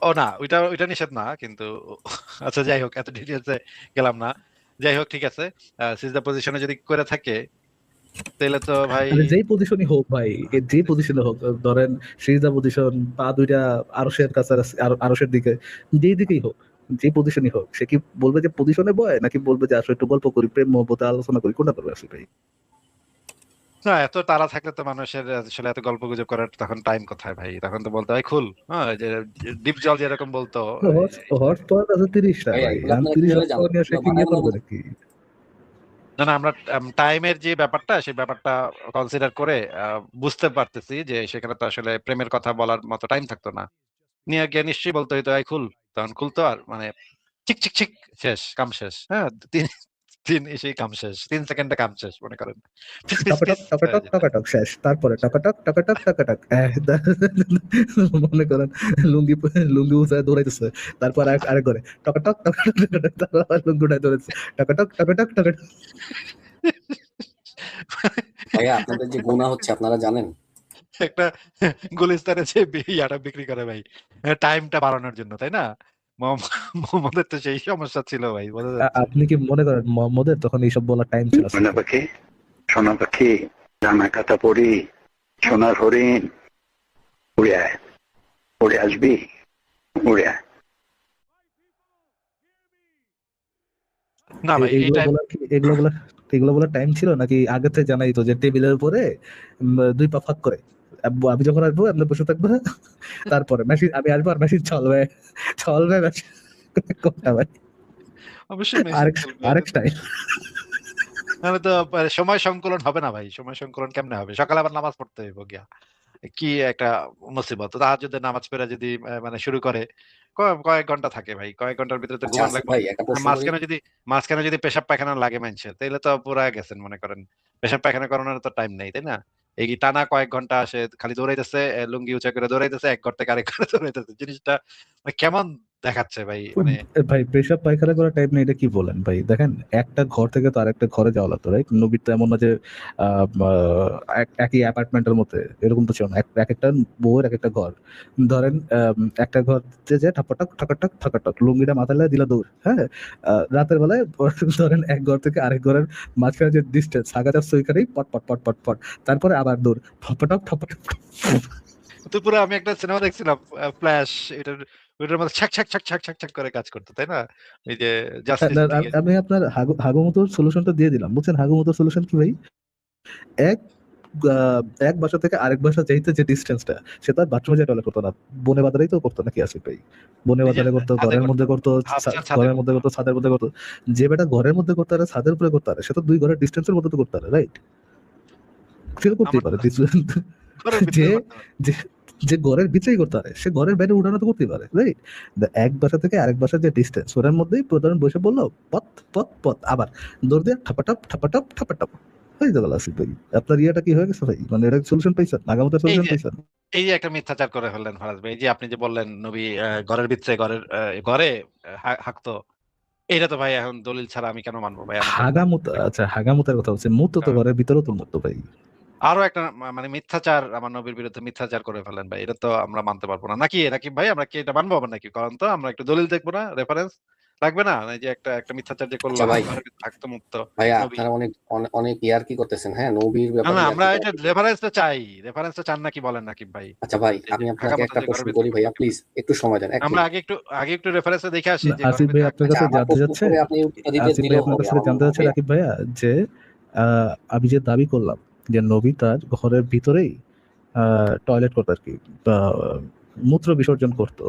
ও না, ওইটা নিষেধ না কিন্তু। আচ্ছা যাই হোক, এত ডিটেলসে গেলাম না। যাই হোক, ঠিক আছে। সিজদা পজিশনে যদি করে থাকে তাহলে তো ভাই আরে যেই পজিশনই হোক ভাই, যেই পজিশনে হোক, ধরেন সিজদা পজিশন, পা দুইটা আরশের কাছে, আরশের দিকে, যেই দিকেই হোক, যে পজিশনই হোক, সে কি বলবে যে পজিশনে বয়, নাকি বলবে যে আসলে একটু গল্প করি, প্রেম মহব্বতে আলোচনা করি, কোনটা করবে আসিফ ভাই? না, এত তাড়া থাকলে তো মানুষের আসলে এত গল্প গুজব করার তখন টাইম কোথায় ভাই? তখন তো বলতে হয় খুল, হ্যাঁ, যে ডিপ জল যেরকম বলতো। হর্স পাওয়ার আছে 30টা ভাইয়া ভাই, এগুলো আমি আপনারা 30 কিভাবে হর্স জানেন? পাওয়ার নিয়ে সে এগুলো কি বানায় ইয়ে বানায় করবে নাকি? না না, আমরা টাইমের যে ব্যাপারটা সেই ব্যাপারটা কনসিডার করে বুঝতে পারতেছি যে সেখানে তো আসলে প্রেমের কথা বলার মতো টাইম থাকতো না। নিয়ে গিয়ে নিশ্চয়ই বলতে হইতো এই খুল, তখন খুলতো আর মানে চিক চিক চিক, শেষ, কাম শেষ। হ্যাঁ, তিন তিন এসেই কাম শেষ, 3 সেকেন্ডে কাম শেষ মনে করেন। ফিস ফিস টকাটক ফিস হয়ে টকাটক যেত। টকাটক শেষ, তারপরে টকাটক টকাটক টকাটক মনে করেন লুঙ্গি লুঙ্গি উঁচায় দৌড়াইতেছে, তারপর আরেক করে টকাটক টকাটক টকাটক, তারপর আবার লুঙ্গি উঠায় দৌড়াইতেছে, টকাটক টকাটক টকাটক। ভাইয়া আপনাদের যে গুনাহ হচ্ছে আপনারা জানেন? একটা গুলিস্তানে যে ইয়াটা বিক্রি করে ভাই, টাইমটা বাড়ানোর জন্য, তাই না? মোহাম্মদের তো সেই সমস্যা ছিল ভাই, বোঝা যাচ্ছে। আপনি কি মনে করেন মোহাম্মদের তখন এইসব বলার টাইম ছিল আসিফ ময়না ভাই? পাখি, সোনা পাখি, ডানা কাটা পড়ি, সোনার হরিণ, উড়ে আয়, উড়ে আসবি, উড়ে আয়। না ভাই, এই টাইম এগুলো বলার টাইম ছিল নাকি? আগে থেকে জানাই তো যে টেবিলের উপরে 2 পা ফাঁক করে, আমি যখন আসবো আপনি বসে থাকবো, তারপরে মেশিন, আমি আসবো আর মেশিন চলবে, চলবে মেশিন, কোনটা ভাই? অবশ্যই মেশিন আরেক চলবে। আরেক টাইম। নাহলে তো সময় সংকলন হবে না ভাই। সময় সংকলন কেমনে হবে? সকালে আবার নামাজ পড়তে হইব গিয়া। কি একটা মুসিবত! তাহাজ্জুদের নামাজ পড়া যদি মানে শুরু করে, কয়েক ঘন্টা থাকে ভাই। কয়েক ঘন্টার ভিতরে তো আচ্ছা ঘুমান আসিফ লাগবে। ভাই একটা আর প্রশ্ন করি। মাঝখানে যদি পেশাব পায়খানা লাগে মাইনষের, তাইলে তো পুরা গেছেন মনে করেন। পেশাব পায়খানা করানোর তো টাইম নাই, তাই না? এই টানা কয়েক ঘন্টা সে খালি দৌড়াইতেছে, লুঙ্গি উঁচা করে দৌড়াইতেছে, এক ঘর থেকে আরেক ঘরে দৌড়াইতেছে। জিনিসটা মানে কেমন দেখাচ্ছে ভাই? মানে ভাই পেশাব পায়খানা করার টাইম নেই, এটা কি বলেন ভাই? দেখেন, একটা ঘর থেকে তো আরেকটা ঘরে যাওয়া লাগতো, রাইট? নবীর তো এমন না যে একই অ্যাপার্টমেন্টের মধ্যে, এরকম তো ছিল না, এক একটা বউয়ের এক একটা ঘর। ধরেন একটা ঘর যে ঠাপাটক ঠাকাটক ঠাকাটক, লুঙ্গিটা মাথায় লাগিয়ে দিলা দৌড়, হ্যাঁ। রাতের বেলায় ধরেন এক ঘর থেকে আরেক ঘরের মাঝখানে যে ডিস্টেন্স, আগা যাচ্ছে ওইখানেই পট পট পট পট পট, তারপরে আবার দৌড়, ঠপটক ঠপটক। তো পুরো আমি একটা সিনেমা দেখছিলাম, ফ্ল্যাশ, ওইটার মধ্যে ছাক ছাক ছাক ছাক ছাক ছাক করে কাজ করতো, তাই না? এই যে জাস্টিস লিগে। আমি আপনার হাগুমতোর সলিউশনটা দিয়ে দিলাম, বুঝছেন? হাগুমতোর সলিউশন কি ভাই? এক আহ, এক বাসা থেকে আরেক বাসা যাইতে যে ডিস্টেন্সটা, সে তার বাথরুমে যে টয়লেট করতো না, বনে বাজারেই তো করতো, নাকি আসিফ ভাই? বনে নিজের বাজারে করতো, ছাদে ঘরের করতো, মধ্যে করতো, ভাবছেন ছাদে ঘরের মধ্যে করতো। করতো, ছাদের মধ্যে করতো। যে বেটা ঘরের মধ্যে করতে পারে, ছাদের উপরে করতে পারে, সে তো 2 ঘরের ডিস্টেন্সের মধ্যে তো করতে পারে, রাইট? সে তো করতেই আমার পারে। তো ঘরের যে ভিতরে করতে পারতো। যে যে ঘরের ভিতরেই করতে পারে, সে ঘরের বাইরে উঠানো তো করতেই পারে, রাইট? এক বাসা থেকে আরেক বাসার যে ডিস্টেন্স, ওটার মধ্যেই প্রধান বসে বললো পথ পথ পথ, আবার দৌড় দিয়ে ঠাপাটাপ ঠাপাটাপ ঠাপাটাপ হয়ে যাবে। আসিফ ভাই, আপনার ইয়েটা কি হয়ে গেছে ভাই? মানে এটা সলিউশন পাইছেন, আগামতের এই সলিউশন যে পাইছেন? এই যে একটা মিথ্যাচার করে ফেললেন ফারাজ ভাই। এই যে আপনি যে বললেন নবী ঘরের ভিতরে ঘরে হাঁকতো। এটা তো ভাই এখন দলিল ছাড়া আমি কেন মানবো ভাই? আমাদের হাগামুত, আচ্ছা হাগামুতের কথা হচ্ছে, মুত তো ঘরের ভিতরেও তো মুত ভাই। আরো একটা মানে মিথ্যাচার, আমার নবীর বিরুদ্ধে মিথ্যাচার করে ফেলেন ভাই। এটা তো আমরা মানতে পারবো না। নাকি নাকি ভাই, আমরা কি এটা মানবো আবার নাকি? কারণ তো আমরা একটু দলিল দেখবো না, রেফারেন্স? লাগবে না এই যে একটা একটা মিথ্যাচার যে করলো আচ্ছা ভাই, ঘরের ভিতরে থাকতো মুক্ত ভাইয়া নবী। আপনারা অনেক অনেক ইয়ার্কি করতেছেন, হ্যাঁ নবীর না ব্যাপারে না আমরা ইয়ার্কি এটা করা। রেফারেন্সটা চাই, রেফারেন্সটা চান নাকি বলেন নাকিব ভাই? আচ্ছা ভাই, এই যে আমি আপনাকে হাগামতা একটা যে ঘরের প্রশ্ন ভিতরে করি ভাইয়া, করতেছে। প্লিজ একটু সময় দেন, এক আমরা মিনিট। আগে একটু রেফারেন্সে দেখে আসি না, যে ঘরের আসিফ ভাই ভিতরে আপনার আচ্ছা কাছে আমার জানতে প্রশ্ন চাচ্ছে, করে আপনি উত্তরটা দিতে আসিফ ভাই দিলেও আপনার হবে, কাছে আমার জানতে মনে হয় চাচ্ছে ভাইয়া। রাকিব ভাইয়া যে আমি যে দাবি করলাম যে নবী তার ঘরের ভিতরেই টয়লেট করতো আর কি, বা মূত্র বিসর্জন করতো,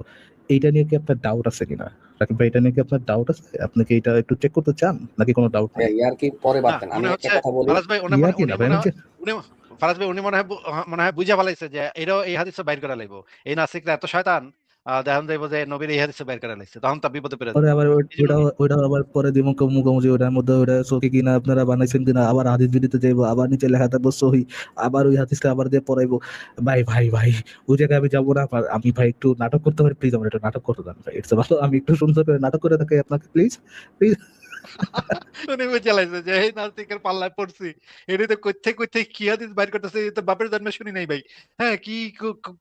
এইটা নিয়ে কি আপনার ডাউট আছে কিনা রাকিব ভাই? এটা নিয়ে কি আপনার ডাউট আছে? আপনি কি এটা একটু চেক করতে চান নাকি কোনো ডাউট নেই? ভাইয়া ইয়ার্কি পরে না বাদ দেন, আমি মনে একটা হচ্ছে কথা বলি। ফারাজ ভাই ইয়ার কি না ভাই, আমি যে উনি ফারাজ ভাই উনি মনে হয় বুঝা ফেলাইছে যে এটাও এই হাদিসও বাইর করা লাগবো। এই নাস্তিকরা এত শয়তান, দেখান যাইব যে নবীর এই হাদিসও বাইর করা লাগছে, তখন তো বিপদে পড়ে পরে যাবো। আবার এই জন্য ওইটা ওইটা আবার পরে দিব মুখোমুখি, ওইটার মধ্যে ওইটা সহি কিনা আপনারা বানাইছেন কিনা আবার হাদিস বিদিতে যাইবো, আবার নিচে লেখা থাকবো সহি, আবার ওই হাদিসটা আবার দিয়ে পড়াইবো। ভাই ভাই ভাই, ওই জায়গায় আমি যাবো না। আমি ভাই একটু নাটক করতে পারি, প্লিজ আমার একটু নাটক করতে দেন ভাই, ইটস ভালো, আমি একটু সুন্দর করে নাটক করে থাকি আপনাকে, প্লিজ প্লিজ। উনি বুঝে লাইছে যে এই নাস্তিকের পাল্লায় পড়ছি। এটি তো কইতে কি হাদিস বাইর করতেছে, এ তো বাপের জন্মে শুনি নাই ভাই। হ্যাঁ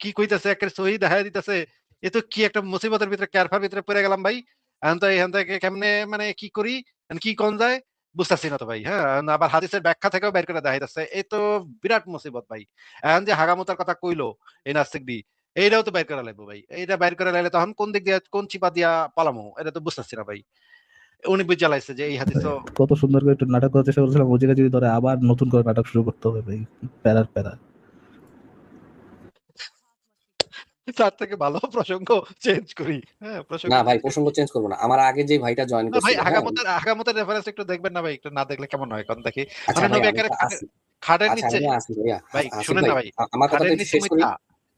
কি কইতাছে, একের সহি দেখায় দিতেছে। এ তো কি একটা মুসিবতের ভিতরে ক্যারফার ভিতরে পড়ে গেলাম ভাই। এখন তো এখান থেকে কেমনে মানে কি করি, এখন কি কোন যায় বুঝতাছি না তো ভাই। হ্যাঁ, আবার হাদিসের ব্যাখ্যা থেকেও বের করে দেখাইতেছে, এই তো বিরাট মুসিবত ভাই। এখন যে হাগামতার কথা কইলো এই নাস্তিক দি, এইটাও তো বের করা লাগবে ভাই। এইটা বের করে লাইলে তখন কোন দিক দিয়ে কোন চিপা দিয়া পালামো এটা তো বুঝতাছি না ভাই। উনি বুঝে লাইছে যে এই হাদিসও কত সুন্দর করে একটু নাটক করার চেষ্টা করছিলাম, ওই জায়গায় যদি ধরে আবার নতুন করে নাটক শুরু করতে হবে ভাই, প্যারার প্যারা। তার থেকে ভালো প্রসঙ্গ চেঞ্জ করি। হ্যাঁ, প্রসঙ্গ না ভাই, চেঞ্জ করি। প্রসঙ্গ চেঞ্জ করবো না, আমার আগে যে ভাইটা জয়েন না ভাই করছিল, হ্যাঁ। আগামতের রেফারেন্স একটু দেখবেন না ভাই? একটু না দেখলে কেমন হয় কোন দেখি। আচ্ছা মানে ভাই, নবী আমি একেবারে তো খাটের আসি। খাটের আচ্ছা নিচে আমি আসি ভাইয়া, ভাই আসিফ শুনেন ভাই, না ভাই। আমার কথাটা খাটের একটু নিচে শেষ করি। মুইত্যা,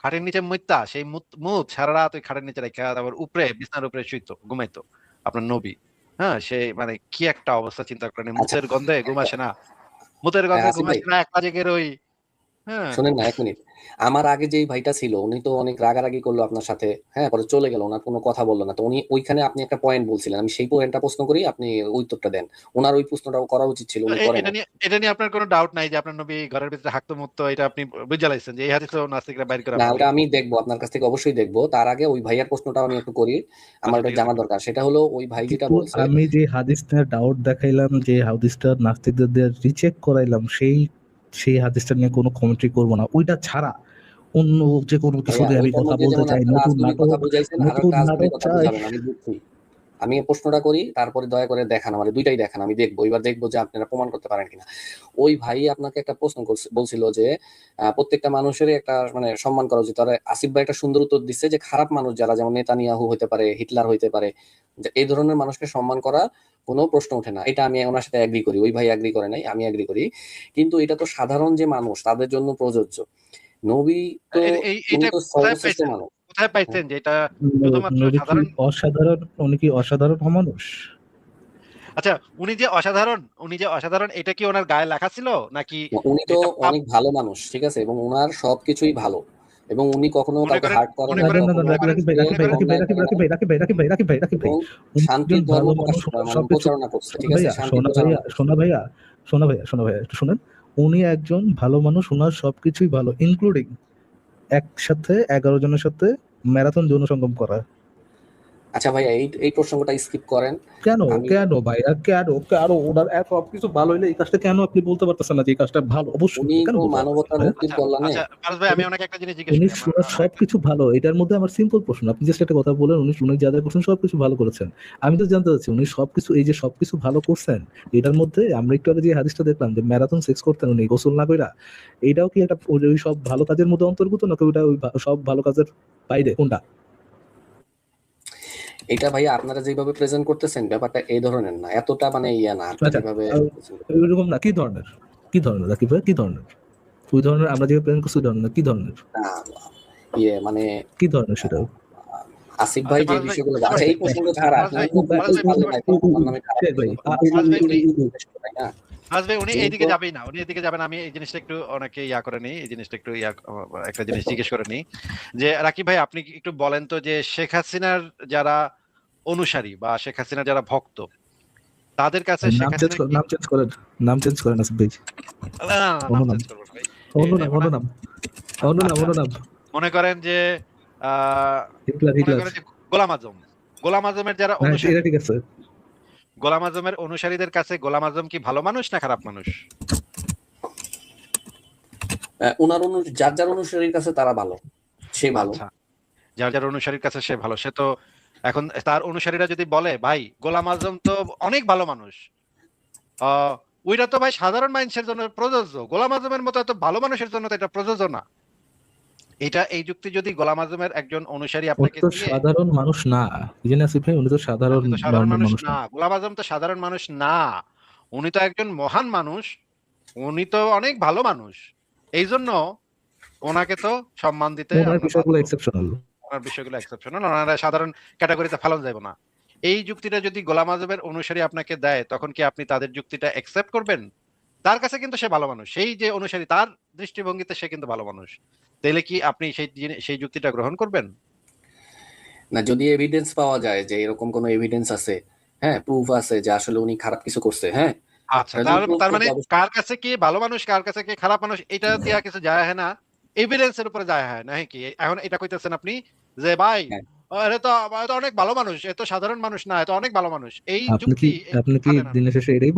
খাটের নিচে মুইত্যা সেই মুত সারা রাত ওই খাটের নিচে রাইখা তারপর উপরে বিছানার উপরে শুইতো, ঘুমাইতো আপনার নবী। হ্যাঁ, সে মানে কি একটা অবস্থা চিন্তা করেন। আচ্ছা, মুতের গন্ধে ঘুম আসে না। মুতের হ্যাঁ গন্ধে আসিফ ঘুম ভাই, আসে না, ১ টা জেগে রই। হ্যাঁ। শোনেন না এক মিনিট। আমার আগে যেই ভাইটা ছিল উনি তো অনেক রাগারাগি করলো আপনার সাথে, হ্যাঁ, পরে চলে গেল, ওনার কোনো কথা বললো না। তো উনি ওইখানে আপনি একটা পয়েন্ট বলছিলেন, আমি সেই পয়েন্টটা প্রশ্ন করি, আপনি উত্তরটা দেন। ওনার ওই প্রশ্নটাও করা উচিত ছিল, তো উনি করে নাই। এটা নিয়ে আপনার কোনো ডাউট নাই যে আপনার নবী ঘরের ভিতরে হাগতো মুততো, এটা আপনি বুঝা লাইছেন যে এই হাদিসও নাস্তিকরা বাইর করে না, আপনার ওটা লিখে। আমি দেখবো, আপনার কাছ থেকে অবশ্যই দেখবো। তার আগে ওই ভাইয়ার প্রশ্নটা আমি একটু করি, আমার আচ্ছা ওটা ঠিক আছে জানা করেন। দরকার। সেটা হলো ওই ভাই যেটা কিন্তু বলছে, আমি যে হাদিসটা ডাউট দেখাইলাম, যে হাদিসটা নাস্তিকদের দিয়ে রিচেক করাইলাম, সেই সেই হাদিসটা নিয়ে কোনো কমেন্ট্রি করবো না, ওইটা ছাড়া অন্য যে কোনো কিছু ভাইয়া নিয়ে আমি ওইটার কথা মধ্যে বলতে যেমন চাই, একটা নতুন রাজনৈতিক কথা নাটক, বুঝাইছেন, আর নতুন একটা রাজনৈতিক নাটক কথা চাই। বুঝাবেন, আমি বুঝছি। আমি এই প্রশ্নটা করি, তারপরে দয়া করে দেখান, আমার দুইটাই দেখান, আমি দেখবো, এবার দেখবো যে আপনারা প্রমাণ করতে পারেন কিনা। ওই ভাই আপনাকে একটা প্রশ্ন বলছিল যে প্রত্যেকটা মানুষেরই একটা মানে সম্মান করা উচিত। আর আসিফ ভাই একটা সুন্দর উত্তর দিচ্ছে যে খারাপ মানুষ যারা, যেমন নেতানিয়াহু হইতে পারে, হিটলার হইতে পারে, যে এই ধরনের মানুষকে সম্মান করা কোনো প্রশ্ন ওঠে না। এটা আমি ওনার সাথে এগ্রি করি, ওই ভাই এগ্রি করে নাই, আমি এগ্রি করি। কিন্তু এটা তো সাধারণ যে মানুষ তাদের জন্য প্রযোজ্য। নবী তো, উনি এইটা তো কোথায় সর্বশ্রেষ্ঠ পাইছেন? মানুষ। কোথায় পাইছেন যে এটা শুধুমাত্র নবী কি সাধারণ? অসাধারণ? উনি কি অসাধারণ মানুষ? আচ্ছা, উনি যে অসাধারণ এটা কি ওনার গায়ে লেখা ছিল নাকি উনি তো এটা অনেক ভালো মানুষ, ঠিক আছে, এবং ওনার সবকিছুই ভালো, এবং উনি কখনো মনে কাউকে করেন হার্ট করেন মনে নাই, করেন না না কখনো না, মনে করেন রাকিব ভাই কাউকে রাকিব ভাই মনে রাকিব ভাই অন্যায় রাকিব করে রাকিব নাই, ভাই রাকিব ভাই রাকিব ভাই রাকিব ভাই রাকিব ভাই, এবং উনি একজন শান্তির ধর্ম ভালো প্রকাশ মানুষ, ওনার মানে সবকিছু। প্রচারণা করছে, ঠিক আছে, ভাইয়া শান্তি সোনা প্রচারণা ভাইয়া করছে। সোনা ভাইয়া সোনা ভাইয়া সোনা ভাইয়া একটু শুনেন। উনি একজন ভালো মানুষ, ওনার সবকিছুই ভালো, ইনক্লুডিং একসাথে 11 জনের সাথে ম্যারাথন যৌন সঙ্গম করা। আচ্ছা ভাইয়া, এই এই প্রসঙ্গটা স্কিপ করেন। কেন আমি কেন ভাইয়া, কেন কেন ওনার এত সবকিছু ভালো হইলে এই কাজটা কেন আপনি বলতে পারতেছেন না যে এই কাজটা ভালো? অবশ্যই উনি ভালো, কেন তো বলতে পারতেছেন না মানবতার ভাইয়া? মুক্তির কল্যাণে। আচ্ছা ফারাজ ভাই আমি ওনাকে একটা জিনিস জিজ্ঞেস উনি করি আমার ওনার আরেকটা। সবকিছু ভালো, এটার মধ্যে আমার সিম্পল প্রশ্ন, আপনি জাস্ট একটা কথা বলেন, উনি যা যা করছেন সবকিছু ভালো করেছেন। আমি তো জানতে চাচ্ছি উনি সবকিছু, এই যে সবকিছু ভালো করছেন, এটার মধ্যে আমরা একটু আগে যে হাদিসটা দেখলাম যে ম্যারাথন সেক্স করতেন উনি গোসল না কইরা, এইটাও কি একটা ওই সব ভালো কাজের মধ্যে অন্তর্ভুক্ত, নাকি ওইটা ওই সব ভালো কাজের বাইরে, কোনটা? এটা ভাইয়া আপনারা যেভাবে প্রেজেন্ট করতেছেন ব্যাপারটা এই ধরনের না, এতটা মানে ইয়া না, আপনি আচ্ছা, যেভাবে ওইরকম না, কি ধরনের রাকিব ভাই, কি ধরনের? ওই ধরনের আমরা যে প্ল্যান করছি ওই ধরনের না, কি ধরনের? ইয়ে মানে কি ধরনের সেটা? আসিফ ভাই আচ্ছা যে ফারাজ ভাই বিষয়গুলো, বুঝতে আচ্ছা পারছি এই প্রসঙ্গ ছাড়া ফারাজ ভাই আপনি ফারাজ ভাই বুঝতে পারছি আমার নামে খারাপ ভাই কিছু করবেন না। ফারাজ ভাই উনি তাই না? ফারাজ ভাই উনি উনি এইদিকে তো যাবেই না, উনি এদিকে যাবেন। আমি এই জিনিসটা একটু অনেকে ইয়া করে নি, এই জিনিসটা একটু একটা জিনিস জিজ্ঞেস করে নি যে রাকিব ভাই আপনি কি একটু বলেন তো যে শেখ হাসিনার যারা অনুসারী বা শেখ হাসিনার যারা ভক্ত তাদের কাছে শেখ নাম চেঞ্জ হাসিনা করেন, কি নাম চেঞ্জ করেন, নাম চেঞ্জ করেন আসিফ ভাই। না, না, অন্য নাম নাম, চেঞ্জ করবো না ভাই। অন্য নাম, অন্য নাম, অন্য নাম, আচ্ছা অন্য নাম। মনে করেন যে হিটলার, মনে হিটলার। করেন যে গোলাম আজমের যারা হ্যাঁ অনুসারী, এটা ঠিক আছে, গোলাম আজমের অনুসারীদের কাছে গোলাম আজম কি ভালো মানুষ না খারাপ মানুষ? ওনার যার যার অনুসারীর কাছে তারা ভালো, সে ভালো। আচ্ছা, যার যার অনুসারীর কাছে সে ভালো, সে তো এখন তার অনুসারীরা যদি বলে ভাই গোলাম আজম তো অনেক ভালো মানুষ, ওইটা তো ভাই সাধারণ মানুষের জন্য প্রযোজ্য, গোলাম আজমের মতো এত ভালো মানুষের জন্য তো এটা প্রযোজ্য না। এই যুক্তি যদি গোলাম আজমের একজন অনুসারী উনি আপনাকে তো দিয়ে, সাধারণ মানুষ না, বুঝলেন আসিফ ভাই, উনি তো সাধারণ আপনি তো সাধারণ নর্মাল মানুষ মানুষ না, না। গোলাম আজম তো সাধারণ মানুষ না, উনি তো একজন মহান মানুষ, উনি তো অনেক ভালো মানুষ, এই জন্য ওনাকে তো সম্মান দিতে ওনার আমরা বিষয়গুলো বাধ্য। এক্সেপশনাল। ওনার বিষয়গুলো এক্সেপশনাল, ওনারা সাধারণ ক্যাটাগরিতে ফেলানো যাবে না। এই যুক্তিটা যদি গোলাম আজমের অনুসারী আপনাকে দেয়, তখন কি আপনি তাদের যুক্তিটা অ্যাকসেপ্ট করবেন? তার কাছে কিন্তু সে ভালো মানুষ, সেই যে অনুসারী তার দৃষ্টিভঙ্গিতে সে কিন্তু ভালো মানুষ, তাহলে কি আপনি সেই যুক্তিটা গ্রহণ করবেন? না, যদি এভিডেন্স পাওয়া যায় যে এরকম কোনো এভিডেন্স আছে, হ্যাঁ, প্রুফ আছে যে আসলে উনি খারাপ কিছু করছে, হ্যাঁ, আচ্ছা, তাহলে তার proof তার মানে করতে অবশ্যই। কার কাছে কি ভালো মানুষ কার কাছে কি খারাপ মানুষ এটা দিয়া কিছু যায় হয় না, এভিডেন্সের উপরে যায় হয় না কি? এখন এটা কইতেছেন আপনি যে ভাই হ্যাঁ, এ তো অনেক ভালো মানুষ, এ তো সাধারণ মানুষ না, এ তো অনেক ভালো মানুষ, এই আপনি কি যুক্তি আপনি কি মানে না। দিনের শেষে এটাই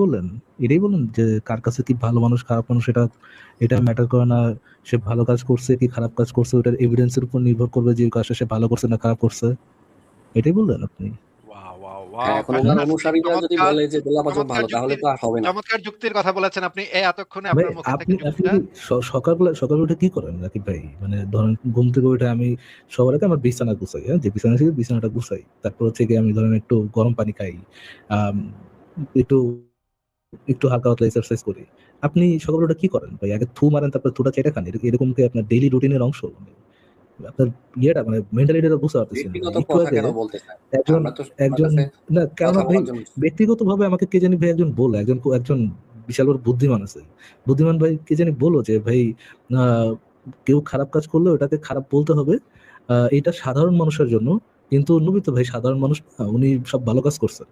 বলেন যে কার কাছে কি ভালো মানুষ খারাপ মানুষ এটা এটা ম্যাটার করে না, সে ভালো কাজ করছে কি খারাপ কাজ করছে ওটার এভিডেন্সের উপর নির্ভর করবে যে কাজটা সে ভালো করছে না খারাপ করছে, এটাই বললেন আপনি? ওয়াও ওয়াও হ্যাঁ, ওয়াও, এখন ওনার ফ্যান্টাস্টিক, অনুসারীরা যদি চমৎকার বলে যে গোলাপ আজম চমৎকার ভালো, তাহলে যুক্তির তো আর হবে না। চমৎকার যুক্তির কথা বলেছেন আপনি এই এতক্ষণে ভাই আপনার মুখে থেকে আপনি আপনি যুক্তিটা। কি সকালবেলা উঠে কি করেন রাকিব ভাই? মানে ধরেন ঘুম থেকে উঠে আমি সবার আগে আমার বিছানা গুছাই, হ্যাঁ, যে বিছানা থেকে বিছানাটা গুছাই, তারপর হচ্ছে গিয়ে আমি ধরেন একটু গরম পানি খাই, আম, একটু একটু হালকা পাতলা এক্সারসাইজ করি। আপনি সকালে উঠে কি করেন ভাই? আগে থু মারেন তারপর থুটা চেটে খান, এরকম কি আপনার ডেইলি রুটিনের অংশ? মানে আপনার ইয়েটা মানে মেন্টালিটিটা বুঝতে পারতেছি না। মানে ব্যক্তিগত একটু কথা আগে কেন বলতে চান? একজন আমরা তো আপনার একজন কাছে না কেননা কথা ভাই বলার জন্য। ব্যক্তিগতভাবে আমাকে কে জানি ভাই একজন বললো, একজন একজন বিশাল বড় বুদ্ধিমান আছে, বুদ্ধিমান ভাই কে জানি বললো যে ভাই আহ, কেউ খারাপ কাজ করলে ওটাকে খারাপ বলতে হবে, এটা সাধারণ মানুষের জন্য, কিন্তু নবী তো ভাই সাধারণ মানুষ না, উনি সব ভালো কাজ করছেন।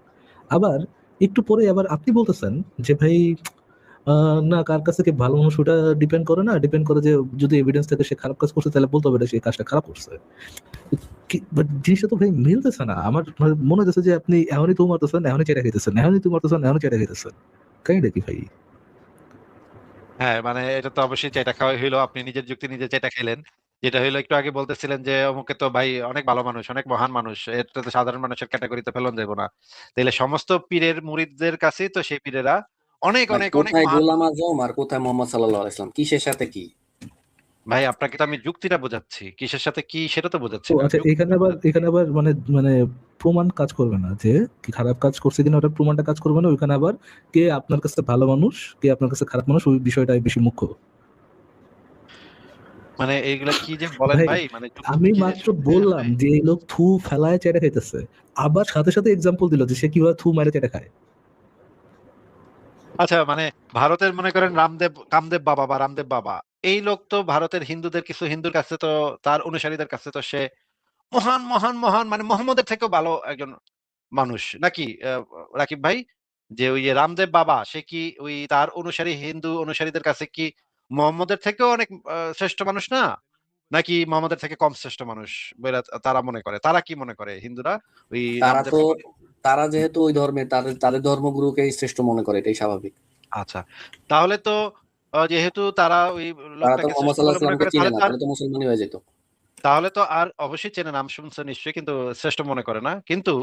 আবার একটু পরে আবার আপনি বলতেছেন যে ভাই না কার কাছে কি ভালো মানুষ ওটা ডিপেন্ড করে না, ডিপেন্ড করে যে যদি এভিডেন্স থাকে সে খারাপ কাজ করছে তাহলে বলতে হবে এটা সে কাজটা খারাপ করছে। বাট জিনিসটা তো ভাই মিলতেছে না আমার, মানে মনে হচ্ছে যে আপনি এখনই তো মারতেছেন এখনই চেটা খেতেছেন, এখনই তো মারতেছেন এখনই চেটা খেতেছেন, কাহিনীটা কি ভাই? হ্যাঁ, মানে এটা তো অবশ্যই চেটা খাওয়াই হইলো, আপনি নিজের যুক্তি নিজে চেটা খেলেন। যেটা হইলো একটু আগে বলতেছিলেন যে অমুকে তো ভাই অনেক ভালো মানুষ, অনেক মহান মানুষ, এটা তো সাধারণ মানুষের ক্যাটাগরিতে ফেলন যাবো না। তাইলে সমস্ত পীরের মুরিদদের কাছেই তো সেই পীরেরা অনেক ভাই অনেক অনেক কোথায় মহান গোলাম মানুষ। আজম আর কোথায় মোহাম্মদ সাল্লাল্লাহু আলাইহি সাল্লাম, কিসের সাথে কি? ভাই আপনাকে তো আমি যুক্তিটা বোঝাচ্ছি, কিসের সাথে কি সেটা তো বোঝাচ্ছি ও না, আচ্ছা, যুক্তিটা বোঝাচ্ছি। এখানে আবার মানে মানে প্রমাণ কাজ করবে না যে কি খারাপ কাজ করছে কিনা, ওটা প্রমাণটা কাজ করবে না ওইখানে আবার কে আপনার কাছে ভালো মানুষ কে আপনার কাছে খারাপ মানুষ ওই বিষয়টাই বেশি মুখ্য। মানে এইগুলা কি যে বলেন ভাই ভাই, মানে যুক্তি আমি কি যে মাত্র শুনতে বললাম হয়। যে এই লোক থু ফেলায় চেটে খাইতেছে, আবার সাথে সাথে এক্সাম্পল দিল যে সে কিভাবে থু মারে চেটে খায়। আচ্ছা, মানে ভারতের মনে করেন কামদেব বাবা বা রামদেব বাবা, এই লোক তো ভারতের হিন্দুদের কিছু হিন্দুর কাছে তো, তার অনুসারীদের কাছে তো সে মহান মহান মহান, মানে মোহাম্মদের থেকেও ভালো একজন মানুষ নাকি? রাকিব ভাই, যে ওই যে রামদেব বাবা সে কি ওই তার অনুসারী হিন্দু অনুসারীদের কাছে কি মোহাম্মদের থেকেও অনেক শ্রেষ্ঠ মানুষ না, নাকি মোহাম্মদের থেকে কম শ্রেষ্ঠ মানুষ বলে তারা মনে করে? তারা কি মনে করে হিন্দুরা ওই তারা রামদেব তো বাবাকে? তারা যেহেতু ওই ধর্মের, তাদের তাদের ধর্মগুরুকেই শ্রেষ্ঠ মনে করে, এটাই স্বাভাবিক। আচ্ছা, তাহলে তো যেহেতু তারা ওই তারা তো লোকটাকে মোহাম্মদ শ্রেষ্ঠ সাল্লাল্লাহু বলে আলাইহি মনে সাল্লামকে করে, চিনে না, তাহলে তো মুসলমানই হয়ে যেত। তাহলে তো আর অবশ্যই চেনে, নাম শুনছে নিশ্চয়ই, কিন্তু শ্রেষ্ঠ মনে করে না। কিন্তু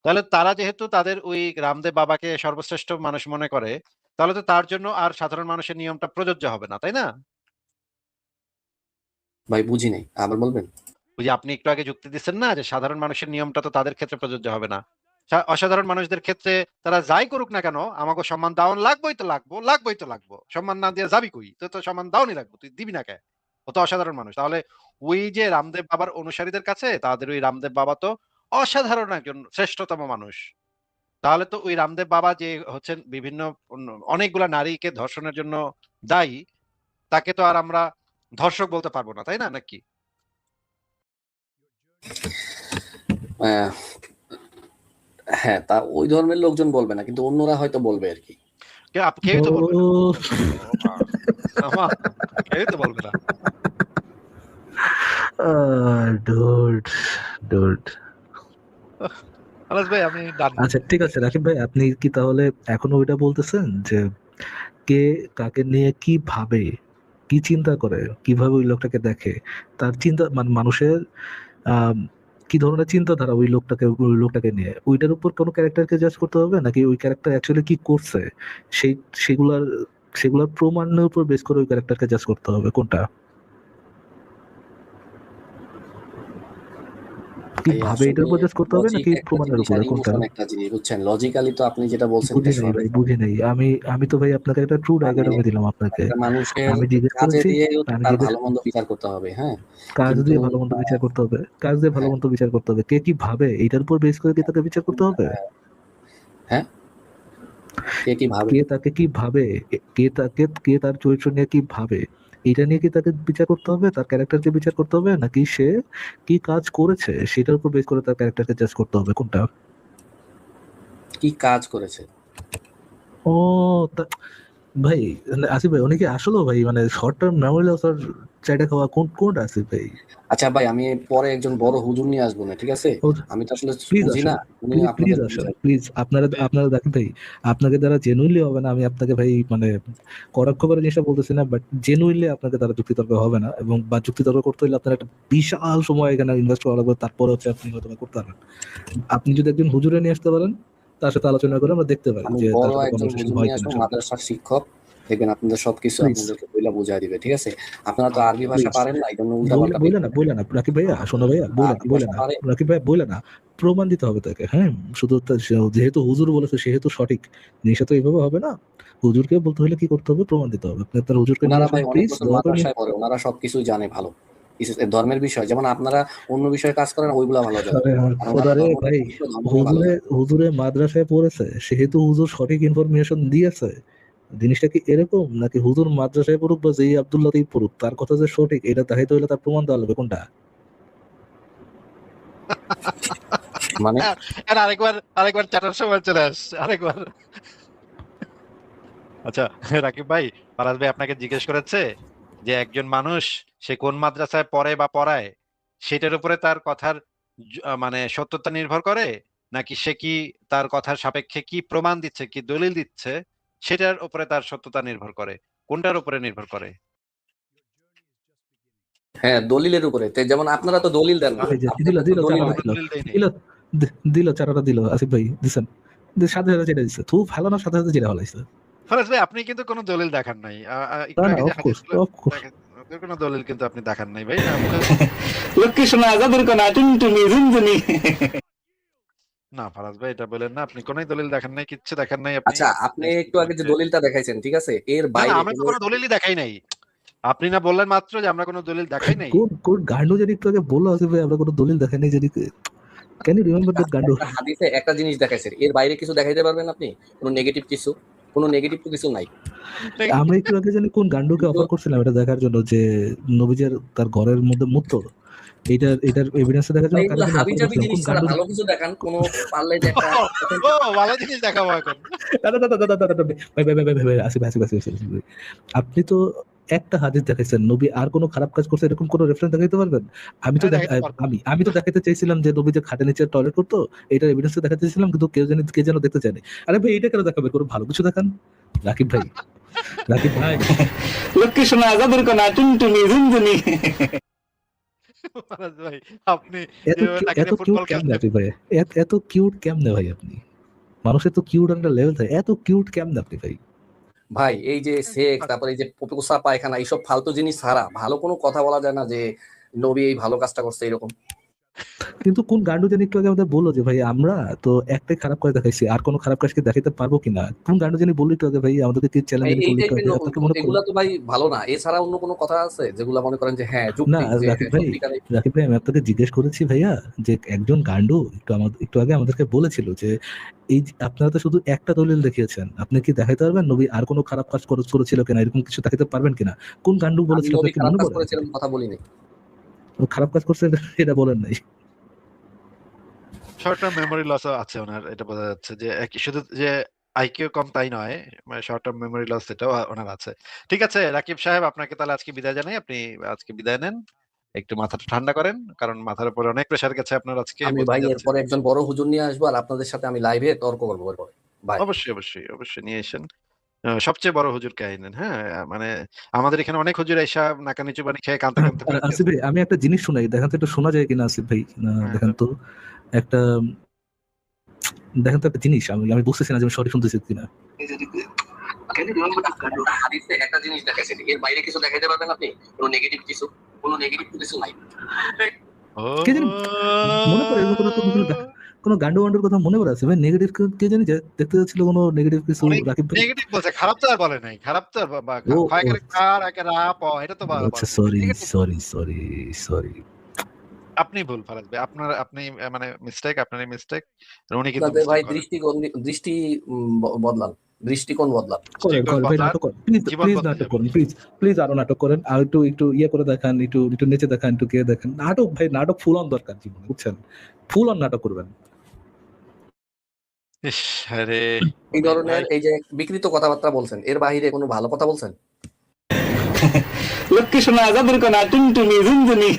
তাহলে তারা যেহেতু তাদের ওই রামদেব বাবাকে সর্বশ্রেষ্ঠ মানুষ মনে করে, তাহলে তো তার জন্য আর সাধারণ মানুষের নিয়মটা প্রযোজ্য হবে না, তাই না? ভাই বুঝি নাই, আবার বলবেন? ওই যে আপনি একটু আগে যুক্তি দিচ্ছেন না যে সাধারণ মানুষের নিয়মটা তো তাদের ক্ষেত্রে প্রযোজ্য হবে না, অসাধারণ মানুষদের ক্ষেত্রে তারা যাই করুক না কেন আমাকে সম্মান দাওয়ান লাগবোই তো লাগবো, লাগবোই তো লাগবো, সম্মান না দিয়ে যাবি কই? তো তো সম্মান দাওনি লাগবো, তুই দিবি না কে? ও তো অসাধারণ মানুষ। তাহলে ওই যে রামদেব বাবার অনুসারীদের কাছে তাদের ওই রামদেব বাবা তো অসাধারণ একজন শ্রেষ্ঠতম মানুষ। তাহলে তো ওই রামদেব বাবা যে হচ্ছেন বিভিন্ন অনেকগুলা নারীকে ধর্ষণের জন্য দায়ী, তাকে তো আর আমরা ধর্ষক বলতে পারবো না, তাই না? নাকি? আহ, হ্যাঁ, তা ওই ধর্মের লোকজন বলবে না, কিন্তু অন্যরা হয়তো বলবে আর কি। কেউই তো বলবে না। ও আমা, কেউই তো বলবে না। ডুড ডুড পলাশ ভাই আমি ডান। আচ্ছা ঠিক আছে রাকিব ভাই, আপনি কি তাহলে এখনো ওইটা বলতেছেন যে কে কাকে নিয়ে কি ভাবে, কি চিন্তা করে, কিভাবে ওই লোকটাকে দেখে, তার চিন্তা মানে মানুষের আহ কি ধরনের চিন্তাধারা ওই লোকটাকে নিয়ে, ওইটার উপর কোনো ক্যারেক্টারকে জাজ করতে হবে, নাকি ওই ক্যারেক্টার অ্যাকচুয়ালি কি করছে সেই সেগুলার সেগুলোর প্রমাণের উপর বেস করে ওই ক্যারেক্টারকে জাজ করতে হবে, কোনটা কি ভাই ভাবে এটার আসলে উপর জাজ করতে হবে লজিক নাকি একটা প্রমাণের জিনিস আর উপরে, কোনটা? ইমোশন একটা জিনিস, বুঝছেন? লজিক্যালি তো আপনি যেটা বলছেন বুঝি এটা নাই সঠিক। ভাই, বুঝি নাই। আমি তো ভাই আপনাকে একটা ট্রু মানে ডায়গ্রামে দিলাম আপনাকে। একটা মানুষের আমি জিজ্ঞেস কাজে করেছি, দিয়েও তো আমি তার জিজ্ঞেস ভালো মন্দ বিচার করতে হবে, হ্যাঁ? কাজ কিন্তু দিয়ে ভালো মন্দ বিচার করতে হবে, কাজ দিয়ে ভালো হ্যাঁ, মন্দ বিচার করতে হবে, কে কি ভাবে এটার উপর বেস করে কি তাকে বিচার করতে হবে? হ্যাঁ, কে কি ভাবে? কে তাকে কি ভাবে, কে তার চরিত্র নিয়ে কি ভাবে, এটা নিয়ে কি তাকে বিচার করতে হবে, তার ক্যারেক্টারকে বিচার করতে হবে, নাকি সে কি কাজ করেছে সেটার উপর বেস করে তার ক্যারেক্টারকে জাজ করতে হবে, কোনটা? কি কাজ করেছে? ও তা- ভাই মানে আসিফ ভাই উনি কি আসলে ভাই মানে শর্ট টার্ম মেমোরি লস আর চাইটা খাওয়া কোনটা আসিফ ভাই? আচ্ছা ভাই, আমি পরে একজন বড় হুজুর নিয়ে আসবো না, ঠিক আছে? ও আমি তো আসলে প্লিজ বুঝি না, আসেন, উনি প্লিজ প্লিজ আপনাদেরকে আসেন, বুঝাই। প্লিজ। আপনারা আপনারা দেখেন ভাই, আপনাকে দ্বারা জেনুইনলি হবে না, আমি আপনাকে ভাই মানে কটাক্ষ করে জিনিসটা বলতেছি না, বাট জেনুইনলি আপনাকে দ্বারা যুক্তিতর্ক হবে না, এবং বা যুক্তিতর্ক করতে হলে আপনার একটা বিশাল সময় এখানে ইনভেস্ট করা লাগবে, তারপরে হচ্ছে আপনি হয়তো বা করতে পারবেন। আপনি যদি একজন হুজুরে নিয়ে আসতে পারেন, তার সাথে আলোচনা করে আমরা দেখতে পারি আমি যে তার বড় সাথে একজন কনভারসেশন হুজুর হয় নিয়ে কিনা। আসবো, মাদ্রাসার শিক্ষক। দেখবেন আপনাদের সবকিছু প্লিজ আপনাদেরকে বইলা বুঝাই দিবে, ঠিক আছে? আপনারা তো আরবি ভাষা প্লিজ পারেন না, এই জন্য বইলে উল্টাপাল্টা বইলে পেতে না, বইলে না রাকিব ভাইয়া, শোনো ভাইয়া, বইলে না, আরবি বইলে ভাষা না পারে। রাকিব ভাইয়া, বইলে না। প্রমাণ দিতে হবে তাকে, হ্যাঁ। শুধু যেহেতু হুজুর বলেছে সেহেতু সঠিক, জিনিসটা তো এইভাবে হবে না। হুজুরকে বলতে হলে কি করতে হবে, প্রমাণ দিতে হবে। আপনি আপনার হুজুরকে নিয়ে ওনারা আসেন ভাই অনেক প্লিজ, বছর দয়া করে নিয়ে। মাদ্রাসায় পড়ে, ওনারা সবকিছুই জানে ভালো। বিশেষ ধর্মের বিষয়, যেমন আপনারা অন্য বিষয়ে কাজ করেন, ওইগুলা ভালো জানে। আরে আমার আর খোদা ওনারা রে ধর্ম ভাই, নিয়ে কাজ করে, ধর্ম নিয়ে ভালো হুজুরে জানে। হুজুরে মাদ্রাসায় পড়েছে সেহেতু হুজুর সঠিক ইনফরমেশন দিয়েছে, জিনিসটা কি এরকম, নাকি হুজুর মাদ্রাসায় পড়ুক বা যেই আব্দুল লতিফ পড়ুক তার কথা যে সঠিক এটা দেখাইতে হলে তার প্রমাণ দেওয়া লাগবে, কোনটা? মানে আর আরেকবার আরেকবার চাটার সময় চলে আসছে আরেকবার। আচ্ছা রাকিব ভাই, ফারাজ ভাই আপনাকে জিজ্ঞেস করেছে যে একজন মানুষ সে কোন মাদ্রাসায় পড়ে বা পড়ায় সেটার উপরে তার কথার মানে সত্যতা নির্ভর করে, নাকি সে কি তার কথার সাপেক্ষে কি প্রমাণ দিচ্ছে, কি দলিল দিচ্ছে সেটার উপরে তার সত্যতা নির্ভর করে, কোনটার উপরে নির্ভর করে? হ্যাঁ, দলিলের উপরে। যেমন আপনারা তো দলিল দেন না, এই যে দিল আপনাদের তো দিল দলিল চারাটা আমরা নাই। দিল, দলিল দেয়নি। দিল দিল চারাটা দিল আসিফ ভাই, দিছেন। সাথে সাথে যেটা দিচ্ছে থু ভালো না, সাথে সাথে যেটা হলাইছে। ফারাজ ভাই আপনি কিন্তু কোনো দলিল দেখান নাই, না একটু না, আগে যে অফকোর্স হাদিসগুলো অফকোর্স। দেখেন, আপনার কোনো দলিল কিন্তু আপনি দেখান নাই ভাই, মুখে। লক্ষ্মী শোনা আজাদের কোনা টুনটুনি ঝুনঝুনি। না ফারাজ ভাই এটা বলেন না, আপনি কোনোই দলিল দেখান নাই, কিচ্ছু দেখান নাই আপনি। আচ্ছা, আপনি একটু আগে যে দলিলটা দেখাইছেন, ঠিক আছে? এর না না, বাইরে আমরা তো কোনো কোনো দলিলই দেখাই নাই। আপনি না বললেন মাত্র যে আমরা কোনো দলিল দেখাই নাই। কোন কোন গান্ডু জানি একটু আগে বললো আসিফ ভাই আমরা কোনো দলিল দেখাই জানি, ক্যান ইউ রিমেম্বার দ্যাট গান্ডু? একটা হাদিসে একটা জিনিস দেখাইছেন, এর বাইরে কিছু দেখাইতে পারবেন আপনি? কোনো নেগেটিভ কিছু? কোনো নেগেটিভ তো কিছু নাই। আমরা একটু আগে জানি কোন গান্ডুকে কিন্তু অফার করছিলাম এটা দেখার জন্য যে নবীজের তার ঘরের মধ্যে মূত্র, এটার এভিডেন্স দেখার জন্য কাকে এইগুলো জানি অফার হাবিজাবি করছিলাম, জিনিস কোন ছাড়া গান্ডু? ভালো কিছু দেখান, কোনো পারলে যে একটা ও ভালো জিনিস দেখাবো এখন। না, না, না, না, না, না, না, না, ভাই, আসিফ, আসিফ, আসিফ, আসিফ, আসিফ ভাই। আপনি তো একটা হাদিস দেখাইছেন, নবী আর কোনো খারাপ কাজ করছে এরকম কোনো রেফারেন্স দেখাইতে পারবেন? আমি তো হ্যাঁ দেখাতে পারবো। আমি তো দেখাইতে চাইছিলাম যে নবী যে খাটের নিচে টয়লেট করতো, এটার এভিডেন্স দেখাতে চাইছিলাম, কিন্তু কে যেন দেখতে চায়নি। আরে ভাই এটা কেন দেখাবে, কোনো ভালো কিছু দেখান। রাকিব ভাই, রাকিব ভাই, লক্ষ্মী শোনা আজাদের কোনা টুনটুনি ঝুনঝুনি। ফারাজ ভাই আপনি এত যেভাবে তাকে এত নিয়ে কিউট ফুটবল কেমনে খেলছেন। আপনি ভাই? এত কিউট কেমনে ভাই আপনি? মানুষের তো কিউট একটা লেভেল থাকে, এত কিউট কেমনে আপনি ভাই? ভাই, এই যে সেক্স, তারপরে এই যে পোষা পায়খানা, এইসব ফালতু জিনিস ছাড়া ভালো কোনো কথা বলা যায় না যে নবী এই ভালো কাজটা করছে এরকম? কিন্তু কোন গান্ডু জানি একটু আগে আমাদের বললো যে ভাই আমরা তো একটাই খারাপ কাজ দেখাইছি, আর কোনো খারাপ কাজকে দেখাইতে পারবো কিনা? কোন গান্ডু জানি বললি একটু আগে ভাই, আমাদেরকে কি চ্যালেঞ্জ এই জানি এই করলি একটু টাইপের আগে, আপনাকে মনে করুন। এগুলা তো ভাই ভালো না। এছাড়া অন্য কোনো কথা আছে যেগুলা মনে করেন যে হ্যাঁ না যুক্তি, যে রাকিব হ্যাঁ ভাই, সত্যিকারে? রাকিব ভাই আমি আপনাকে জিজ্ঞেস করেছি ভাইয়া, যে একজন গান্ডু একটু আগে আমাদেরকে বলেছিল যে এই যে আপনারা তো শুধু একটা দলিল দেখিয়েছেন, আপনি কি দেখাইতে পারবেন নবী আর কোনো খারাপ কাজ করেছিল কিনা, এরকম কিছু দেখাতে পারবেন কিনা? কোন গান্ডু আমি বলেছিল নবী আপনার কি খারাপ মনে কাজ পড়ে? করেছিলাম কথা বলি নাই। ও খারাপ কাজ করছে এটা বলেন নাই? শর্ট টার্ম মেমোরি লস আছে ওনার, এটা বোঝা যাচ্ছে যে শুধু যে আইকিউ কম তাই নয়, মানে শর্ট টার্ম মেমোরি লস এটাও ওনার আছে। ঠিক আছে রাকিব সাহেব, আপনাকে তাহলে আজকে বিদায় জানাই, আপনি আজকে বিদায় নেন। একটু মাথাটা ঠান্ডা করেন, কারণ মাথার উপরে অনেক প্রেসার গেছে আপনার আজকে, আমি বোঝা ভাই যাচ্ছে। এরপরে একজন বড় হুজুর নিয়ে আসবো আর আপনাদের সাথে আমি লাইভে তর্ক করবো এরপরে ভাই। অবশ্যই নিয়ে এসেন। সবচেয়ে বড় হুজুরকে আইনেন, হ্যাঁ? মানে আমাদের এখানে অনেক হুজুর আইসা নাকা নিচু পানি খেয়ে কানতে ফেরত আসিফ গেছে। ভাই, আমি একটা জিনিস শুনাই, দেখেন তো একটু শোনা যায় কিনা আসিফ ভাই। হ্যাঁ, দেখেন তো একটা একটা জিনিস, আমি বুঝতেছি না যে আমি সঠিক শুনতেছি কিনা। হাদিসে একটা জিনিস দেখাইছে, এর বাইরে কিছু দেখাইতে পারবেন আপনি? কোনো নেগেটিভ কিছু নাই। কে জানি মনে করে এরকম কোনো গান্ডু ওয়ান্ডুর কথা মনে করে আছে ভাই? নেগেটিভ কে জানি দেখতে যাচ্ছিল কোনো নেগেটিভ কিছু রাকিব ভাই। নেগেটিভ বলছে, খারাপ তো আর বলে নাই। খারাপ তো আর ও খয়কারে কার একের আপ এটা তো বলে আচ্ছা, নাই। Sorry negative sorry sorry sorry. আপনি ভুল ফারাজ ভাই। আপনি মানে মিস্টেক, আপনারই মিস্টেক। উনি কিন্তু আপনাদের ভাই মিস্টেক করেন। দৃষ্টিকোণ বদলান। করেন ভাই, নাটক করেন প্লিজ, জীবন প্লিজ বদলে নাটক যাবে। করেন, প্লিজ আরো নাটক করেন, আর একটু ইয়ে করে দেখান, একটু নেচে দেখান, একটু কে দেখেন। নাটক ভাই, নাটক ফুল অন দরকার জীবনে, বুঝছেন? ফুল অন নাটক করবেন। ইস আরে এই ভাই, ধরনের এই যে বিকৃত কথাবার্তা বলছেন, এর বাইরে কোনো ভালো কথা বলছেন? লক্ষ্মী সোনা আজাদের কনা টুনটুনি ঝুনঝুনি